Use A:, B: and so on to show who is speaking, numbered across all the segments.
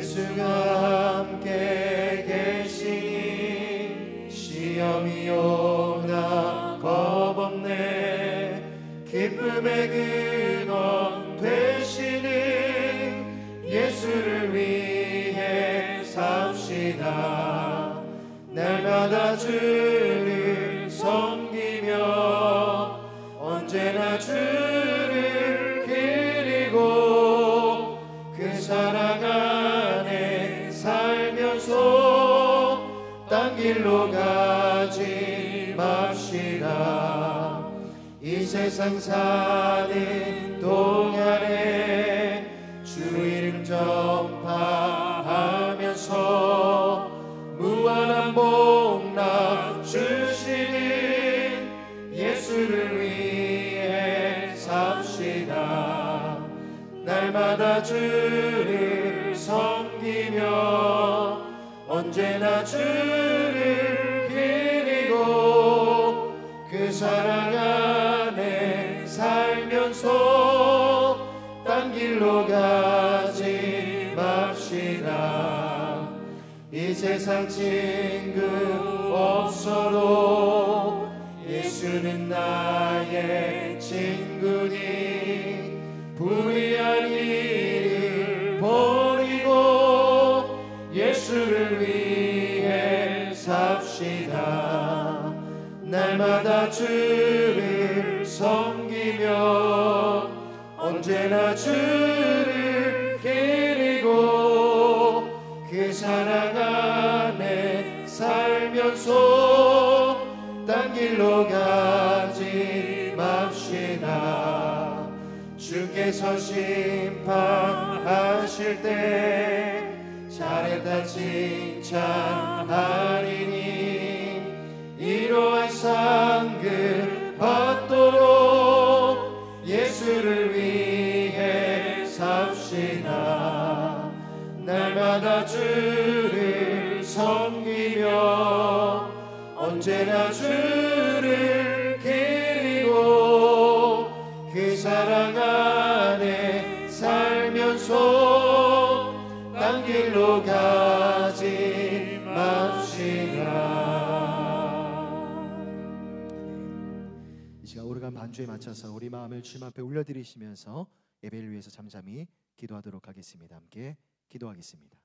A: 예수가 함께 계시니 시험이 오나 겁없네. 기쁨의 근원 되시는 예수를 위해 삽시다. 날마다 주를 섬기며 언제나 주를 기리고 그 사랑 안에 살면서 딴 길로 가지 맙시다. 이 세상 사는 동안에 주 이름 전파하면서 무한한 복락 주시는 예수를 위해 삽시다. 날마다 주를 섬기며 언제나 주를 기리고 그 사랑 안에 살면서 딴 길로 가지 맙시다. 이 세상 친구 없어도 예수는 나의 친구니 불의한 일을 버리고 예수를 위해 삽시다. 날마다 주를 섬기며 언제나 주를 기리고 그 사랑 안에 살면서 딴 길로 가지 맙시다. 주께서 심판하실 때 잘했다 칭찬하리니 이러한 상급 받도록 예수를 위해 삽시다. 날마다 주를 섬기며 언제나 주를 기리고 그 사랑 안에 살면서 딴 길로 가지 맙시다.
B: 이 시간 오르간 반주에 맞춰서 우리 마음을 주님 앞에 올려드리시면서 예배를 위해서 잠잠히 기도하도록 하겠습니다. 함께 기도하겠습니다.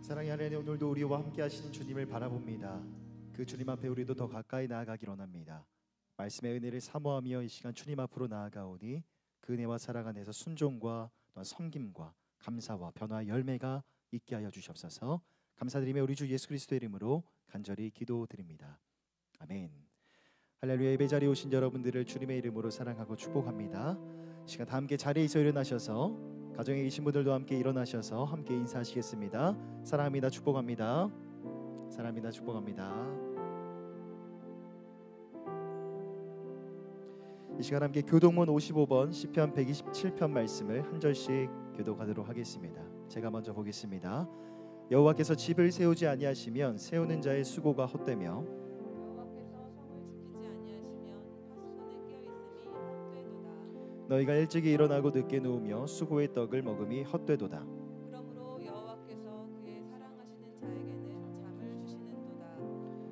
B: 사랑의 하나님, 오늘도 우리와 함께 하시는 주님을 바라봅니다. 그 주님 앞에 우리도 더 가까이 나아가길 원합니다. 말씀의 은혜를 사모하며 이 시간 주님 앞으로 나아가오니 그 은혜와 사랑 안에서 순종과 또한 섬김과 감사와 변화의 열매가 있게 하여 주시옵소서. 감사드리며 우리 주 예수 그리스도의 이름으로 간절히 기도드립니다. 아멘. 할렐루야. 예배 자리에 오신 여러분들을 주님의 이름으로 사랑하고 축복합니다. 이 시간 다 함께 자리에서 일어나셔서 가정에 계신 분들도 함께 일어나셔서 함께 인사하시겠습니다. 사랑합니다. 축복합니다. 사랑합니다. 축복합니다. 이 시간 함께 교동문 55번 시편 127편 말씀을 한 절씩 교독하도록 하겠습니다. 제가 먼저 보겠습니다. 여호와께서 집을 세우지 아니하시면 세우는 자의 수고가 헛되며
C: 여호와께서 성을 지키지 아니하시면 파수꾼의 깨어 있음이 헛되도다.
B: 너희가 일찍이 일어나고 늦게 누우며 수고의 떡을 먹음이 헛되도다.
C: 그러므로 여호와께서 그의 사랑하시는 자에게는 잠을 주시는도다.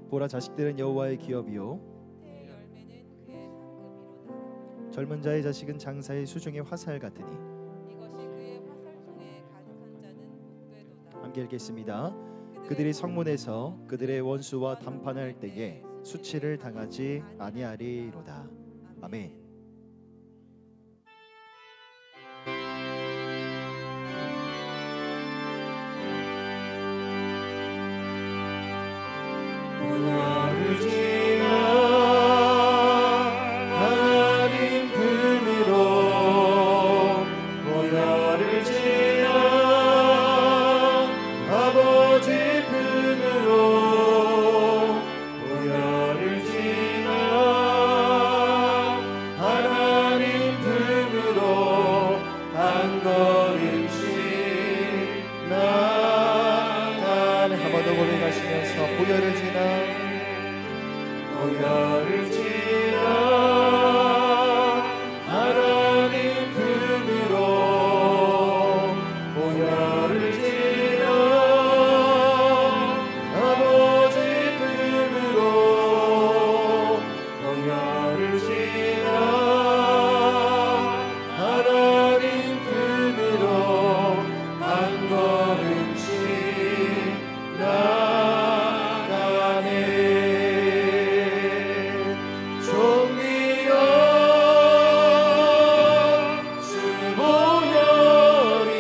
B: 보라, 자식들은 여호와의 기업이요
C: 태의 열매는 그의 상급이로다.
B: 젊은 자의 자식은 장사의 수중의 화살 같으니.
C: 이것이 그의 화살통에 가득한 자는 복되도다.
B: 함께 읽겠습니다. 그들이 성문에서 그들의 원수와 담판할 때에 수치를 당하지 아니하리로다. 아멘.
A: 보혈을 지나 하나님 품으로, 보혈을 지나 아버지 품으로, 보혈을 지나 하나님 품으로 한 걸음씩 나아가네.
B: 한 번 더 고백하시면서 보혈을 지나
A: 보혈을 지나 하나님 품으로, 보혈을 지나 아버지 품으로, 보혈을 지나 하나님 품으로 한 걸음씩 나아가네. 종이여 주보혈이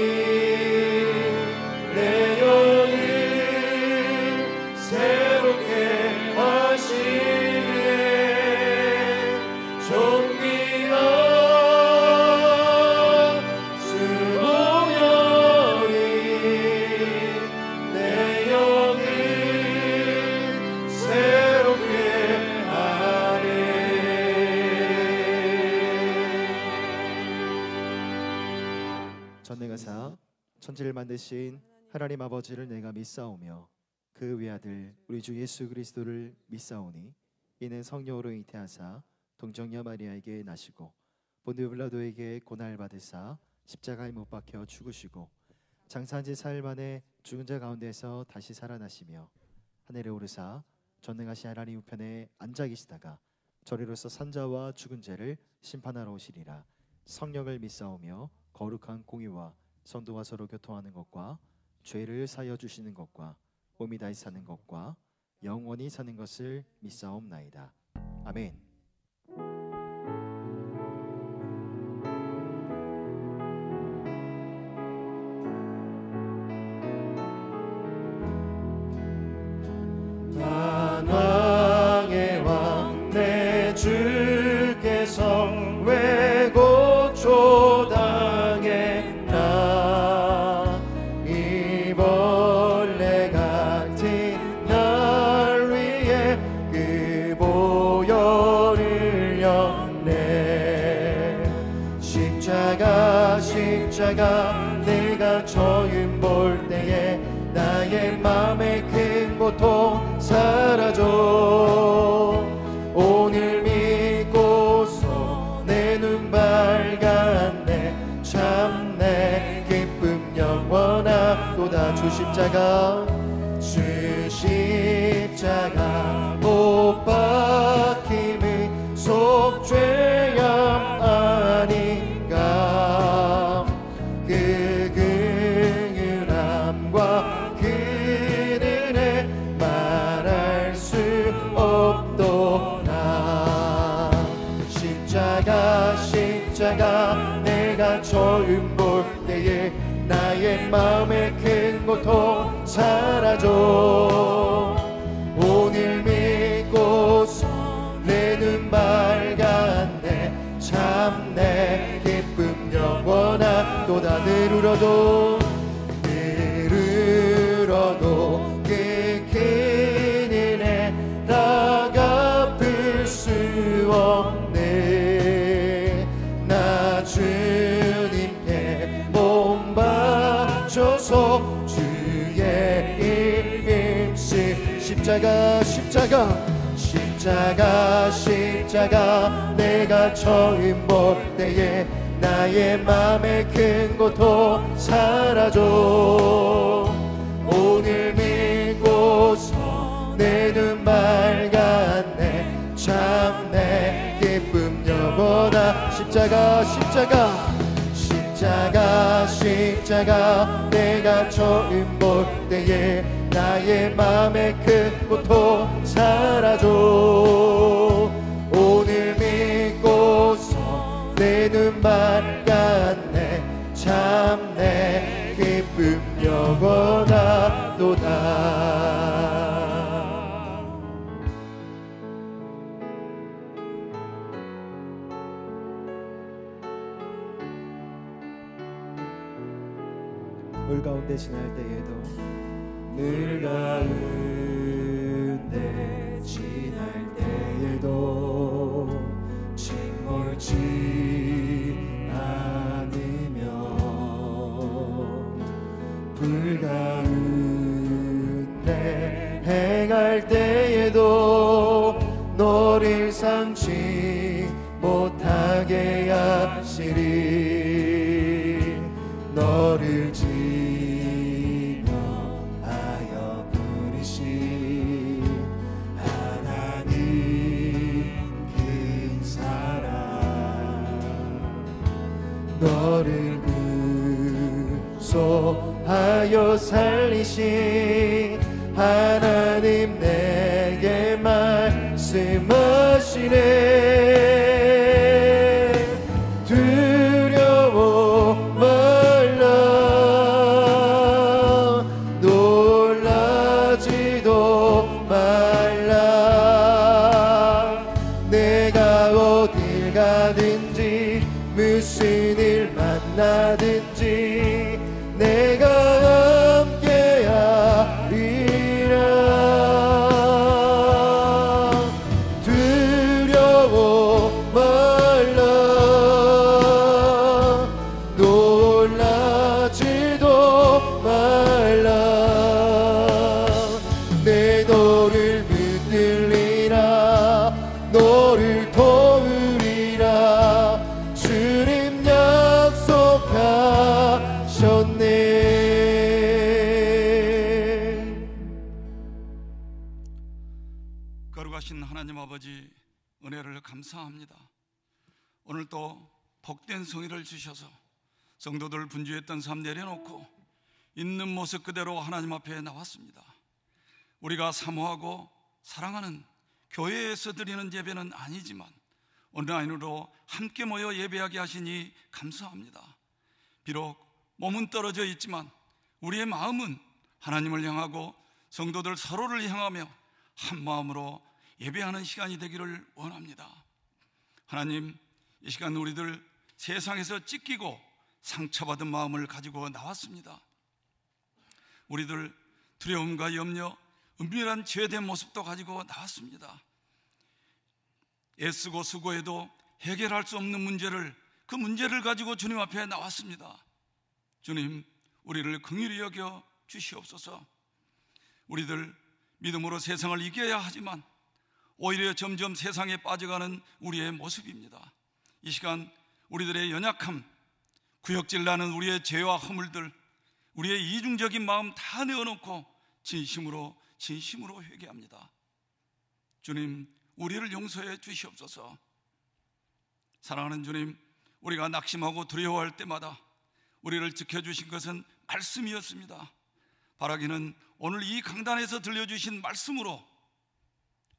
A: 내 영을 새롭게 하시네. 종이여 주보혈이 내 영을 새롭게 하네.
B: 전능하사 천지를 만드신 하나님 아버지를 내가 믿사오며 그 외아들 우리 주 예수 그리스도를 믿사오니 이는 성령으로 잉태하사 동정녀 마리아에게 나시고 본디오 빌라도에게 고난을 받으사 십자가에 못 박혀 죽으시고 장사한 지 사흘 만에 죽은 자 가운데서 다시 살아나시며 하늘에 오르사 전능하신 하나님 우편에 앉아 계시다가 저리로서 산자와 죽은 자를 심판하러 오시리라. 성령을 믿사오며 거룩한 공의와 성도와 서로 교통하는 것과 죄를 사하여 주시는 것과 몸이 다시 사는 것과 영원히 사는 것을 믿사옵나이다. 아멘.
A: 만왕의 왕 내 주께서 왜 고초당했나. 이 벌레 같은 날 위해 그 보혈을 흘렸네. 십자가 내가 처음 볼 때에 나의 맘에 큰 고통 사라져. 오늘 믿고서 내 눈 밝았네. 참 내 기쁨 영원하도다. 주 십자가 못 박힘이 속죄함 아닌가. 그 긍휼함과 그 처음 볼 때에 나의 마음의 큰 고통 사라져. 오늘 믿고서 내 눈 밝았네. 참 내 기쁨 영원하도다. 늘으러도 그 큰 은혜 다 갚을 수 없네. 나 주님께 몸 바쳐서 주의 일 힘쓰. 십자가 내가 처음 볼 때에 나의 맘의 큰 고통 사라져. 오늘 믿고서 내 눈 밝았네. 참 내 기쁨 영원하. 십자가 내가 처음 볼 때에 나의 맘의 큰 고통 사라져. 오늘 믿고서 내 눈 밝았네. 참 내 기쁨 영원하도다.
B: 물 가운데 지날 때에도
A: 물 가운데 지날 때에도 침몰치 않으며 불 가운데 행할 때에도 너를 삼지 못하게 하시리. 너를 지며 하여 부르시 하나님 긴 사랑. 너를 구속하여 살리신 하나님 내게 말씀하시네. 두려워 말라. 놀라지도 말라. 내가 어딜 가든지 무슨 일 만나든지 내가 함께하리라. 두려워 말라. 놀라지도 말라. 내 너를 붙들리라. 너를 도우리라. 주님 약속하셨네.
D: 거룩하신 하나님 아버지, 은혜를 감사합니다. 오늘 또 복된 성의를 주셔서 성도들 분주했던 삶 내려놓고 있는 모습 그대로 하나님 앞에 나왔습니다. 우리가 사모하고 사랑하는 교회에서 드리는 예배는 아니지만 온라인으로 함께 모여 예배하게 하시니 감사합니다. 비록 몸은 떨어져 있지만 우리의 마음은 하나님을 향하고 성도들 서로를 향하며 한 마음으로 예배하는 시간이 되기를 원합니다. 하나님, 이 시간 우리들 세상에서 찢기고 상처받은 마음을 가지고 나왔습니다. 우리들 두려움과 염려, 은밀한 죄된 모습도 가지고 나왔습니다. 애쓰고 수고해도 해결할 수 없는 문제를, 그 문제를 가지고 주님 앞에 나왔습니다. 주님, 우리를 긍휼히 여겨 주시옵소서. 우리들 믿음으로 세상을 이겨야 하지만 오히려 점점 세상에 빠져가는 우리의 모습입니다. 이 시간 우리들의 연약함, 구역질 나는 우리의 죄와 허물들, 우리의 이중적인 마음 다 내어놓고 진심으로 회개합니다. 주님, 우리를 용서해 주시옵소서. 사랑하는 주님, 우리가 낙심하고 두려워할 때마다 우리를 지켜주신 것은 말씀이었습니다. 바라기는 오늘 이 강단에서 들려주신 말씀으로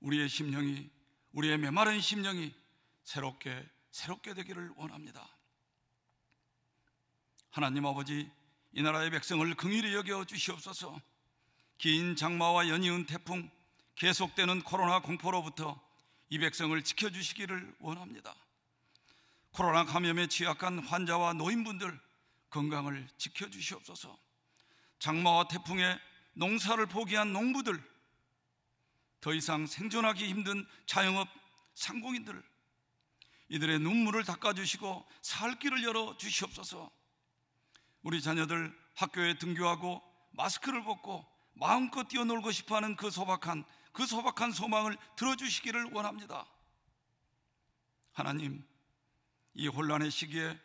D: 우리의 심령이, 우리의 메마른 심령이 새롭게 되기를 원합니다. 하나님 아버지, 이 나라의 백성을 긍휼히 여겨 주시옵소서. 긴 장마와 연이은 태풍, 계속되는 코로나 공포로부터 이 백성을 지켜주시기를 원합니다. 코로나 감염에 취약한 환자와 노인분들 건강을 지켜주시옵소서. 장마와 태풍에 농사를 포기한 농부들, 더 이상 생존하기 힘든 자영업 상공인들, 이들의 눈물을 닦아주시고 살 길을 열어 주시옵소서. 우리 자녀들 학교에 등교하고 마스크를 벗고 마음껏 뛰어놀고 싶어하는 그 소박한 소망을 들어주시기를 원합니다. 하나님, 이 혼란의 시기에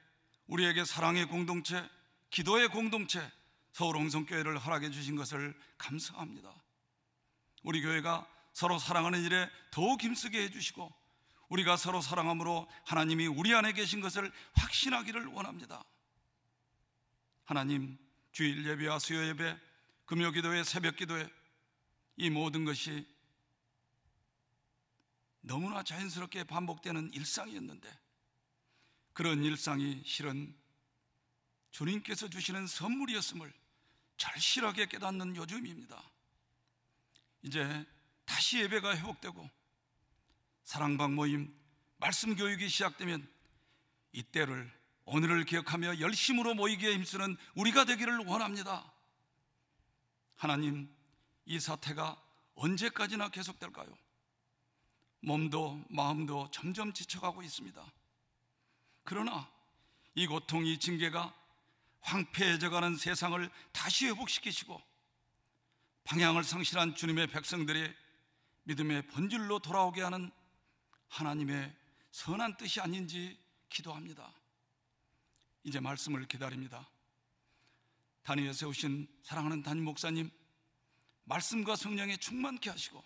D: 우리에게 사랑의 공동체, 기도의 공동체, 서울홍성교회를 허락해 주신 것을 감사합니다. 우리 교회가 서로 사랑하는 일에 더욱 힘쓰게 해주시고, 우리가 서로 사랑함으로 하나님이 우리 안에 계신 것을 확신하기를 원합니다. 하나님, 주일 예배와 수요 예배, 금요 기도회, 새벽 기도회, 이 모든 것이 너무나 자연스럽게 반복되는 일상이었는데, 그런 일상이 실은 주님께서 주시는 선물이었음을 절실하게 깨닫는 요즘입니다. 이제 다시 예배가 회복되고 사랑방 모임, 말씀 교육이 시작되면 이때를, 오늘을 기억하며 열심으로 모이기에 힘쓰는 우리가 되기를 원합니다. 하나님, 이 사태가 언제까지나 계속될까요? 몸도 마음도 점점 지쳐가고 있습니다. 그러나 이 고통, 이 징계가 황폐해져가는 세상을 다시 회복시키시고 방향을 상실한 주님의 백성들의 믿음의 본질로 돌아오게 하는 하나님의 선한 뜻이 아닌지 기도합니다. 이제 말씀을 기다립니다. 단위에 세우신 사랑하는 담임 목사님, 말씀과 성령에 충만케 하시고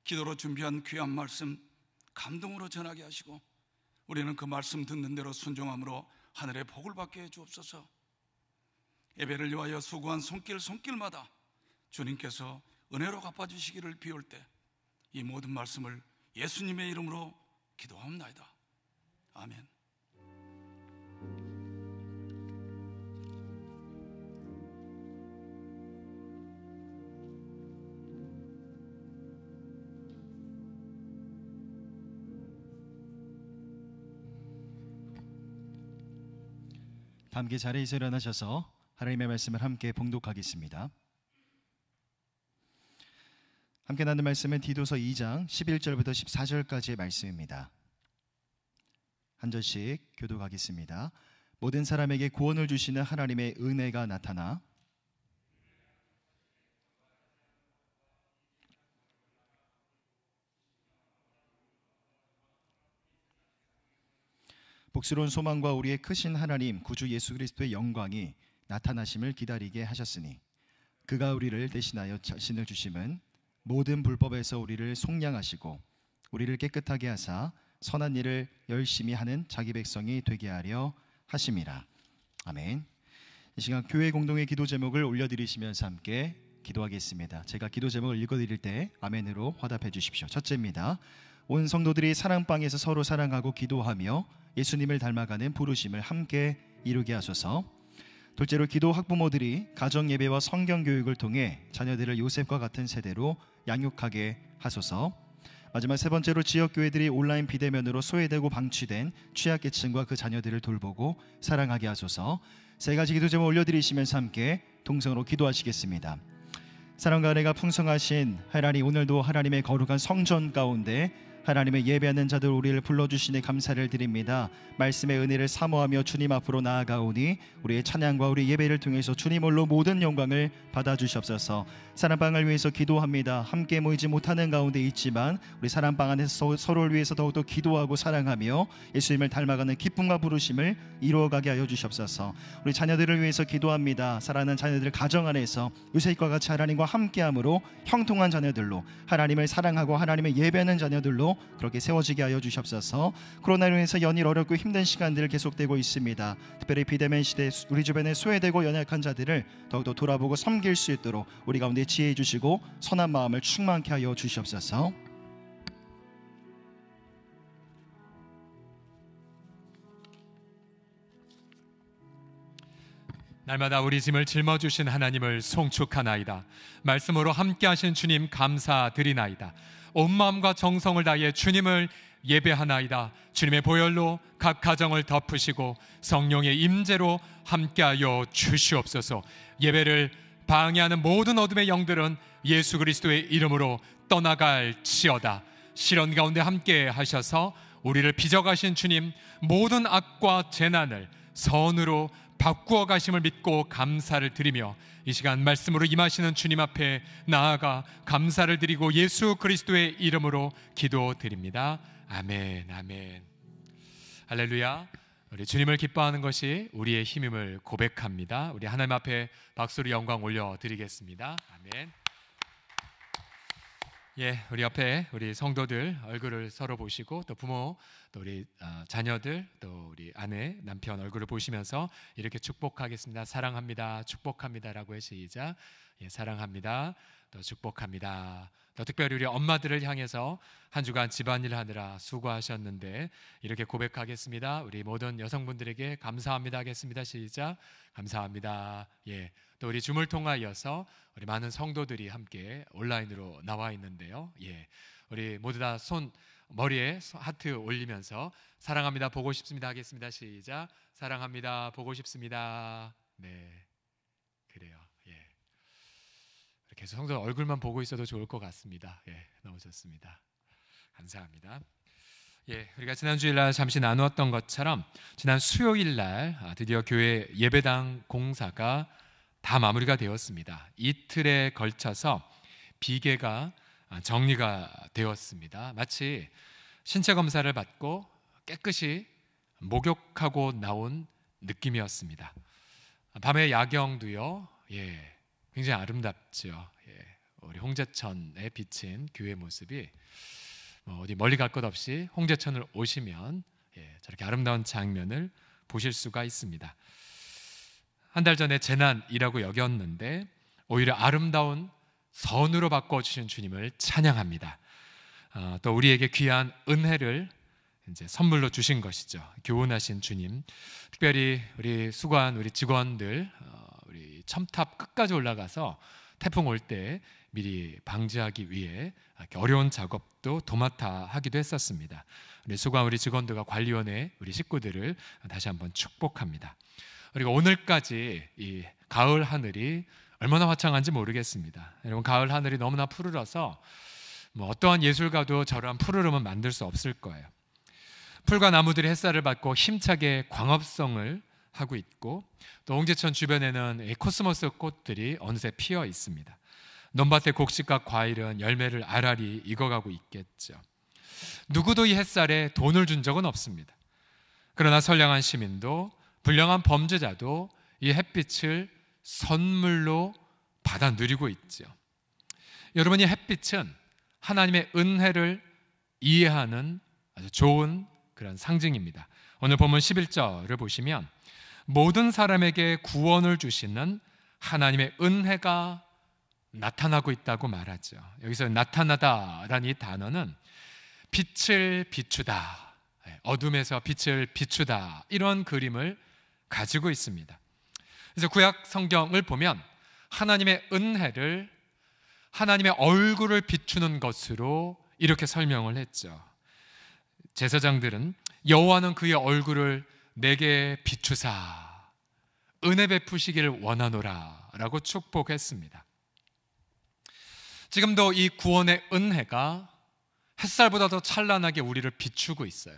D: 기도로 준비한 귀한 말씀 감동으로 전하게 하시고, 우리는 그 말씀 듣는 대로 순종함으로 하늘의 복을 받게 해 주옵소서. 예배를 위하여 수고한 손길마다 주님께서 은혜로 갚아주시기를 비올 때 이 모든 말씀을 예수님의 이름으로 기도하옵나이다. 아멘.
B: 함께 자리에서 일어나셔서 하나님의 말씀을 함께 봉독하겠습니다. 함께 나눈 말씀은 디도서 2장 11절부터 14절까지의 말씀입니다. 한 절씩 교독하겠습니다. 모든 사람에게 구원을 주시는 하나님의 은혜가 나타나 복스러운 소망과 우리의 크신 하나님 구주 예수 그리스도의 영광이 나타나심을 기다리게 하셨으니, 그가 우리를 대신하여 자신을 주심은 모든 불법에서 우리를 속량하시고 우리를 깨끗하게 하사 선한 일을 열심히 하는 자기 백성이 되게 하려 하심이라. 아멘. 이 시간 교회 공동의 기도 제목을 올려드리시면서 함께 기도하겠습니다. 제가 기도 제목을 읽어드릴 때 아멘으로 화답해 주십시오. 첫째입니다. 온 성도들이 사랑방에서 서로 사랑하고 기도하며 예수님을 닮아가는 부르심을 함께 이루게 하소서. 둘째로, 기도 학부모들이 가정예배와 성경교육을 통해 자녀들을 요셉과 같은 세대로 양육하게 하소서. 마지막 세 번째로, 지역교회들이 온라인 비대면으로 소외되고 방치된 취약계층과 그 자녀들을 돌보고 사랑하게 하소서. 세 가지 기도 제목 올려드리시면서 함께 동성으로 기도하시겠습니다. 사랑과 은혜가 풍성하신 하나님, 오늘도 하나님의 거룩한 성전 가운데 하나님의 예배하는 자들 우리를 불러주시니 감사를 드립니다. 말씀의 은혜를 사모하며 주님 앞으로 나아가오니 우리의 찬양과 우리 예배를 통해서 주님 홀로 모든 영광을 받아주시옵소서. 사랑방을 위해서 기도합니다. 함께 모이지 못하는 가운데 있지만 우리 사랑방 안에서 서로를 위해서 더욱더 기도하고 사랑하며 예수님을 닮아가는 기쁨과 부르심을 이루어가게 하여 주시옵소서. 우리 자녀들을 위해서 기도합니다. 사랑하는 자녀들 가정 안에서 요셉과 같이 하나님과 함께함으로 형통한 자녀들로, 하나님을 사랑하고 하나님의 예배하는 자녀들로 그렇게 세워지게 하여 주시옵소서. 코로나로 인해서 연일 어렵고 힘든 시간들 계속되고 있습니다. 특별히 비대면 시대 우리 주변에 소외되고 연약한 자들을 더욱더 돌아보고 섬길 수 있도록 우리 가운데 지혜해 주시고 선한 마음을 충만케 하여 주시옵소서.
E: 날마다 우리 짐을 짊어주신 하나님을 송축하나이다. 말씀으로 함께하신 주님 감사드리나이다. 온 마음과 정성을 다해 주님을 예배하나이다. 주님의 보혈로 각 가정을 덮으시고 성령의 임재로 함께하여 주시옵소서. 예배를 방해하는 모든 어둠의 영들은 예수 그리스도의 이름으로 떠나갈지어다. 시련 가운데 함께 하셔서 우리를 빚어가신 주님, 모든 악과 재난을 선으로 바꾸어 가심을 믿고 감사를 드리며 이 시간 말씀으로 임하시는 주님 앞에 나아가 감사를 드리고 예수 그리스도의 이름으로 기도드립니다. 아멘, 아멘. 할렐루야. 우리 주님을 기뻐하는 것이 우리의 힘임을 고백합니다. 우리 하나님 앞에 박수로 영광 올려드리겠습니다. 아멘. 예, 우리 옆에 우리 성도들 얼굴을 서로 보시고 또 부모, 또 우리 자녀들, 또 우리 아내, 남편 얼굴을 보시면서 이렇게 축복하겠습니다. 사랑합니다, 축복합니다라고 해서 시작. 예, 사랑합니다, 또 축복합니다. 또 특별히 우리 엄마들을 향해서 한 주간 집안일 하느라 수고하셨는데 이렇게 고백하겠습니다. 우리 모든 여성분들에게 감사합니다 하겠습니다. 시작. 감사합니다. 예. 또 우리 줌을 통하여서 우리 많은 성도들이 함께 온라인으로 나와 있는데요. 예. 우리 모두 다 머리에 하트 올리면서 사랑합니다, 보고 싶습니다 하겠습니다. 시작. 사랑합니다, 보고 싶습니다. 네. 그래요. 예. 이렇게 해서 성도 얼굴만 보고 있어도 좋을 것 같습니다. 예. 너무 좋습니다. 감사합니다. 예, 우리가 지난 주일날 잠시 나누었던 것처럼 지난 수요일날 드디어 교회 예배당 공사가 다 마무리가 되었습니다. 이틀에 걸쳐서 비계가 정리가 되었습니다. 마치 신체 검사를 받고 깨끗이 목욕하고 나온 느낌이었습니다. 밤의 야경도요, 예, 굉장히 아름답죠. 예, 우리 홍제천에 비친 교회 모습이 어디 멀리 갈 것 없이 홍제천을 오시면 저렇게 아름다운 장면을 보실 수가 있습니다. 한 달 전에 재난이라고 여겼는데 오히려 아름다운 선으로 바꿔주신 주님을 찬양합니다. 또 우리에게 귀한 은혜를 이제 선물로 주신 것이죠. 교훈하신 주님, 특별히 우리 수고한 우리 직원들, 우리 첨탑 끝까지 올라가서 태풍 올 때 미리 방지하기 위해 어려운 작업도 도맡아 하기도 했었습니다. 우리 수고한 우리 직원들과 관리원의 우리 식구들을 다시 한번 축복합니다. 그리고 오늘까지 이 가을 하늘이 얼마나 화창한지 모르겠습니다. 여러분, 가을 하늘이 너무나 푸르러서 어떠한 예술가도 저러한 푸르름은 만들 수 없을 거예요. 풀과 나무들이 햇살을 받고 힘차게 광합성을 하고 있고, 또 홍제천 주변에는 코스모스 꽃들이 어느새 피어 있습니다. 논밭의 곡식과 과일은 열매를 알알이 익어가고 있겠죠. 누구도 이 햇살에 돈을 준 적은 없습니다. 그러나 선량한 시민도 불량한 범죄자도 이 햇빛을 선물로 받아 누리고 있죠. 여러분, 이 햇빛은 하나님의 은혜를 이해하는 아주 좋은 그런 상징입니다. 오늘 본문 11절을 보시면 모든 사람에게 구원을 주시는 하나님의 은혜가 나타나고 있다고 말하죠. 여기서 나타나다라는 이 단어는 빛을 비추다, 어둠에서 빛을 비추다, 이런 그림을 가지고 있습니다. 그래서 구약 성경을 보면 하나님의 은혜를 하나님의 얼굴을 비추는 것으로 이렇게 설명을 했죠. 제사장들은 여호와는 그의 얼굴을 내게 비추사 은혜 베푸시기를 원하노라 라고 축복했습니다. 지금도 이 구원의 은혜가 햇살보다 더 찬란하게 우리를 비추고 있어요.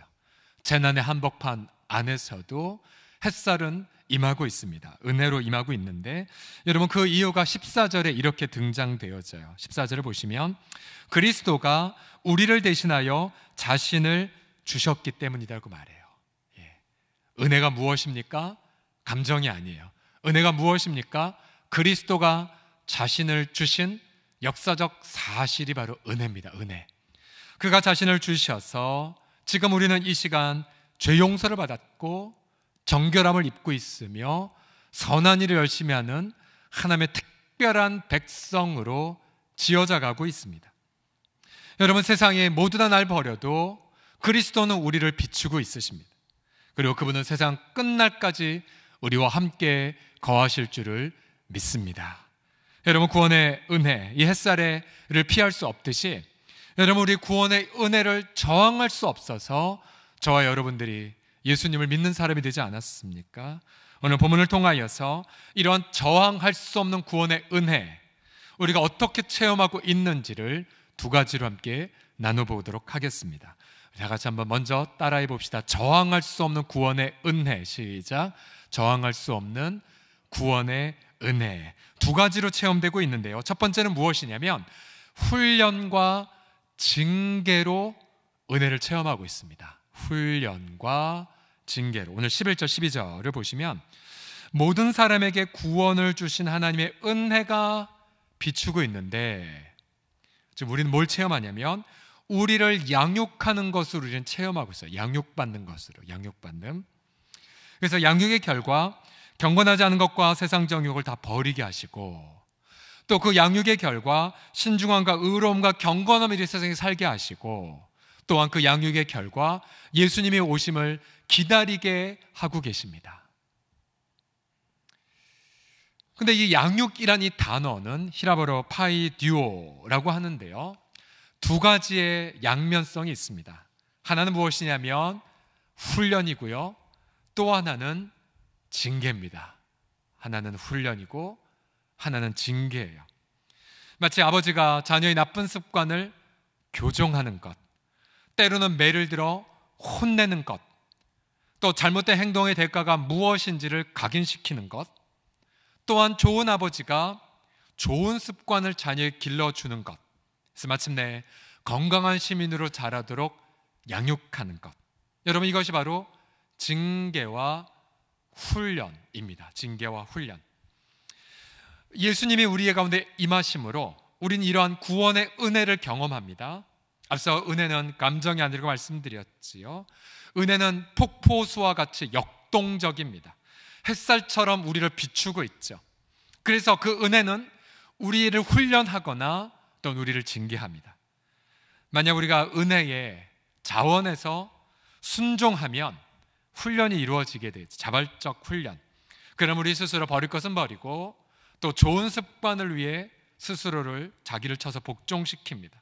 E: 재난의 한복판 안에서도 햇살은 임하고 있습니다. 은혜로 임하고 있는데, 여러분, 그 이유가 14절에 이렇게 등장되어져요. 14절을 보시면 그리스도가 우리를 대신하여 자신을 주셨기 때문이라고 말해요. 예. 은혜가 무엇입니까? 감정이 아니에요. 은혜가 무엇입니까? 그리스도가 자신을 주신 역사적 사실이 바로 은혜입니다. 은혜. 그가 자신을 주셔서 지금 우리는 이 시간 죄 용서를 받았고 정결함을 입고 있으며 선한 일을 열심히 하는 하나님의 특별한 백성으로 지어져 가고 있습니다. 여러분, 세상에 모두 다 날 버려도 그리스도는 우리를 비추고 있으십니다. 그리고 그분은 세상 끝날까지 우리와 함께 거하실 줄을 믿습니다. 여러분, 구원의 은혜, 이 햇살을 피할 수 없듯이 여러분, 우리 구원의 은혜를 저항할 수 없어서 저와 여러분들이 예수님을 믿는 사람이 되지 않았습니까? 오늘 본문을 통하여서 이러한 저항할 수 없는 구원의 은혜, 우리가 어떻게 체험하고 있는지를 두 가지로 함께 나눠보도록 하겠습니다. 다 같이 한번 먼저 따라해 봅시다. 저항할 수 없는 구원의 은혜. 시작. 저항할 수 없는 구원의 은혜. 두 가지로 체험되고 있는데요. 첫 번째는 무엇이냐면 훈련과 징계로 은혜를 체험하고 있습니다. 훈련과 징계로. 오늘 11절 12절을 보시면 모든 사람에게 구원을 주신 하나님의 은혜가 비추고 있는데, 지금 우리는 뭘 체험하냐면 우리를 양육하는 것으로 우리는 체험하고 있어요. 양육받는 것으로. 양육받는. 그래서 양육의 결과 경건하지 않은 것과 세상 정욕을 다 버리게 하시고, 또 그 양육의 결과 신중함과 의로움과 경건함을 이 세상에 살게 하시고, 또한 그 양육의 결과 예수님의 오심을 기다리게 하고 계십니다. 근데 이 양육이란 이 단어는 히라보로 파이듀오라고 하는데요, 두 가지의 양면성이 있습니다. 하나는 무엇이냐면 훈련이고요, 또 하나는 징계입니다. 하나는 훈련이고 하나는 징계예요. 마치 아버지가 자녀의 나쁜 습관을 교정하는 것, 때로는 매를 들어 혼내는 것, 또 잘못된 행동의 대가가 무엇인지를 각인시키는 것, 또한 좋은 아버지가 좋은 습관을 자녀에 길러주는 것, 그래서 마침내 건강한 시민으로 자라도록 양육하는 것. 여러분, 이것이 바로 징계와 훈련입니다. 징계와 훈련. 예수님이 우리의 가운데 임하심으로 우리는 이러한 구원의 은혜를 경험합니다. 앞서 은혜는 감정이 아니라고 말씀드렸지요. 은혜는 폭포수와 같이 역동적입니다. 햇살처럼 우리를 비추고 있죠. 그래서 그 은혜는 우리를 훈련하거나 또는 우리를 징계합니다. 만약 우리가 은혜의 자원에서 순종하면 훈련이 이루어지게 되죠. 자발적 훈련. 그럼 우리 스스로 버릴 것은 버리고 또 좋은 습관을 위해 스스로를 자기를 쳐서 복종시킵니다.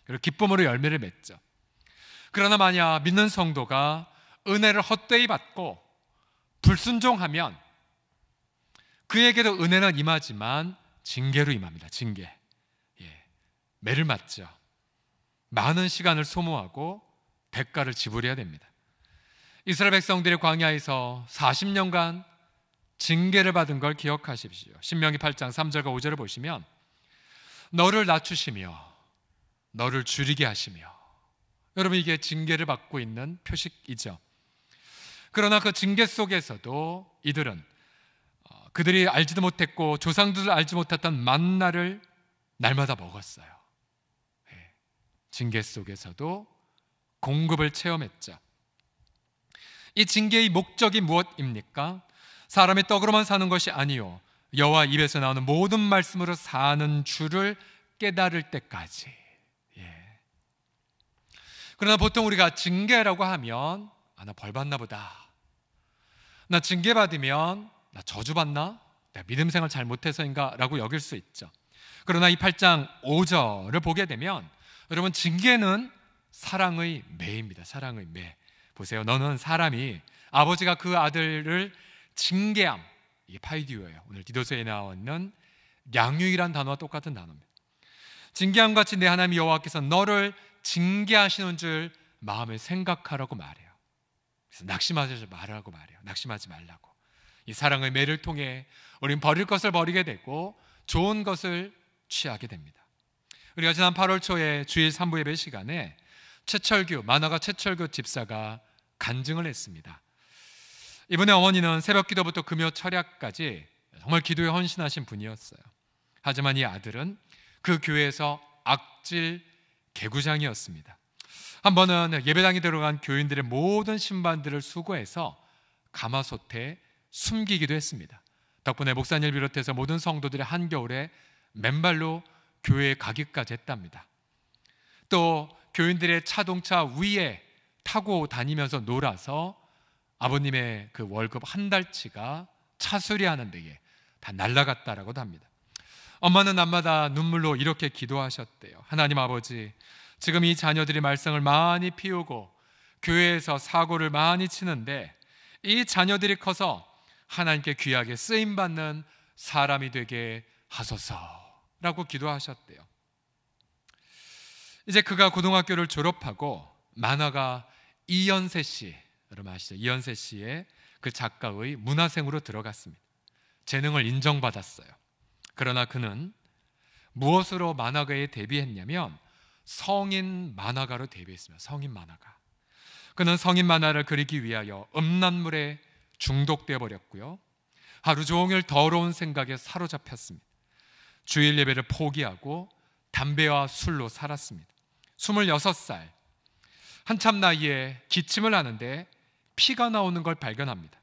E: 그리고 기쁨으로 열매를 맺죠. 그러나 만약 믿는 성도가 은혜를 헛되이 받고 불순종하면 그에게도 은혜는 임하지만 징계로 임합니다. 징계. 매를 맞죠. 많은 시간을 소모하고 대가를 지불해야 됩니다. 이스라엘 백성들의 광야에서 40년간 징계를 받은 걸 기억하십시오. 신명기 8장 3절과 5절을 보시면 너를 낮추시며 너를 줄이게 하시며, 여러분, 이게 징계를 받고 있는 표식이죠. 그러나 그 징계 속에서도 이들은 그들이 알지도 못했고 조상들도 알지 못했던 만나를 날마다 먹었어요. 징계 속에서도 공급을 체험했죠. 이 징계의 목적이 무엇입니까? 사람의 떡으로만 사는 것이 아니요 여호와 입에서 나오는 모든 말씀으로 사는 줄을 깨달을 때까지. 그러나 보통 우리가 징계라고 하면 나 벌 받나 보다, 나 징계 받으면 나 저주 받나, 내가 믿음 생활 잘못해서인가 라고 여길 수 있죠. 그러나 이 8장 5절을 보게 되면 여러분, 징계는 사랑의 매입니다. 사랑의 매. 보세요. 너는 사람이 아버지가 그 아들을 징계함, 이게 파이디오예요. 오늘 디도서에 나오는 양육이란 단어와 똑같은 단어입니다. 징계함 같이 내 하나님 여호와께서 너를 징계하시는 줄 마음에 생각하라고 말해요. 그래서 낙심하지 말라고 말해요. 낙심하지 말라고. 이 사랑의 매를 통해 우리는 버릴 것을 버리게 되고 좋은 것을 취하게 됩니다. 우리가 지난 8월 초에 주일 3부 예배 시간에 만화가 최철규 집사가 간증을 했습니다. 이번에 어머니는 새벽 기도부터 금요 철야까지 정말 기도에 헌신하신 분이었어요. 하지만 이 아들은 그 교회에서 악질 개구장이었습니다. 한 번은 예배당에 들어간 교인들의 모든 신반들을 수거해서 가마솥에 숨기기도 했습니다. 덕분에 목사님을 비롯해서 모든 성도들이 한겨울에 맨발로 교회에 가기까지 했답니다. 또 교인들의 자동차 위에 타고 다니면서 놀아서 아버님의 그 월급 한 달치가 차수리하는 데에 다 날아갔다라고도 합니다. 엄마는 날마다 눈물로 이렇게 기도하셨대요. 하나님 아버지, 지금 이 자녀들이 말썽을 많이 피우고 교회에서 사고를 많이 치는데 이 자녀들이 커서 하나님께 귀하게 쓰임받는 사람이 되게 하소서라고 기도하셨대요. 이제 그가 고등학교를 졸업하고 만화가 이연세 씨, 여러분 아시죠? 이연세 씨의 그 작가의 문화생으로 들어갔습니다. 재능을 인정받았어요. 그러나 그는 무엇으로 만화가에 데뷔했냐면 성인 만화가로 데뷔했습니다. 성인 만화가. 그는 성인 만화를 그리기 위하여 음란물에 중독되어 버렸고요. 하루 종일 더러운 생각에 사로잡혔습니다. 주일 예배를 포기하고 담배와 술로 살았습니다. 26살, 한참 나이에 기침을 하는데 피가 나오는 걸 발견합니다.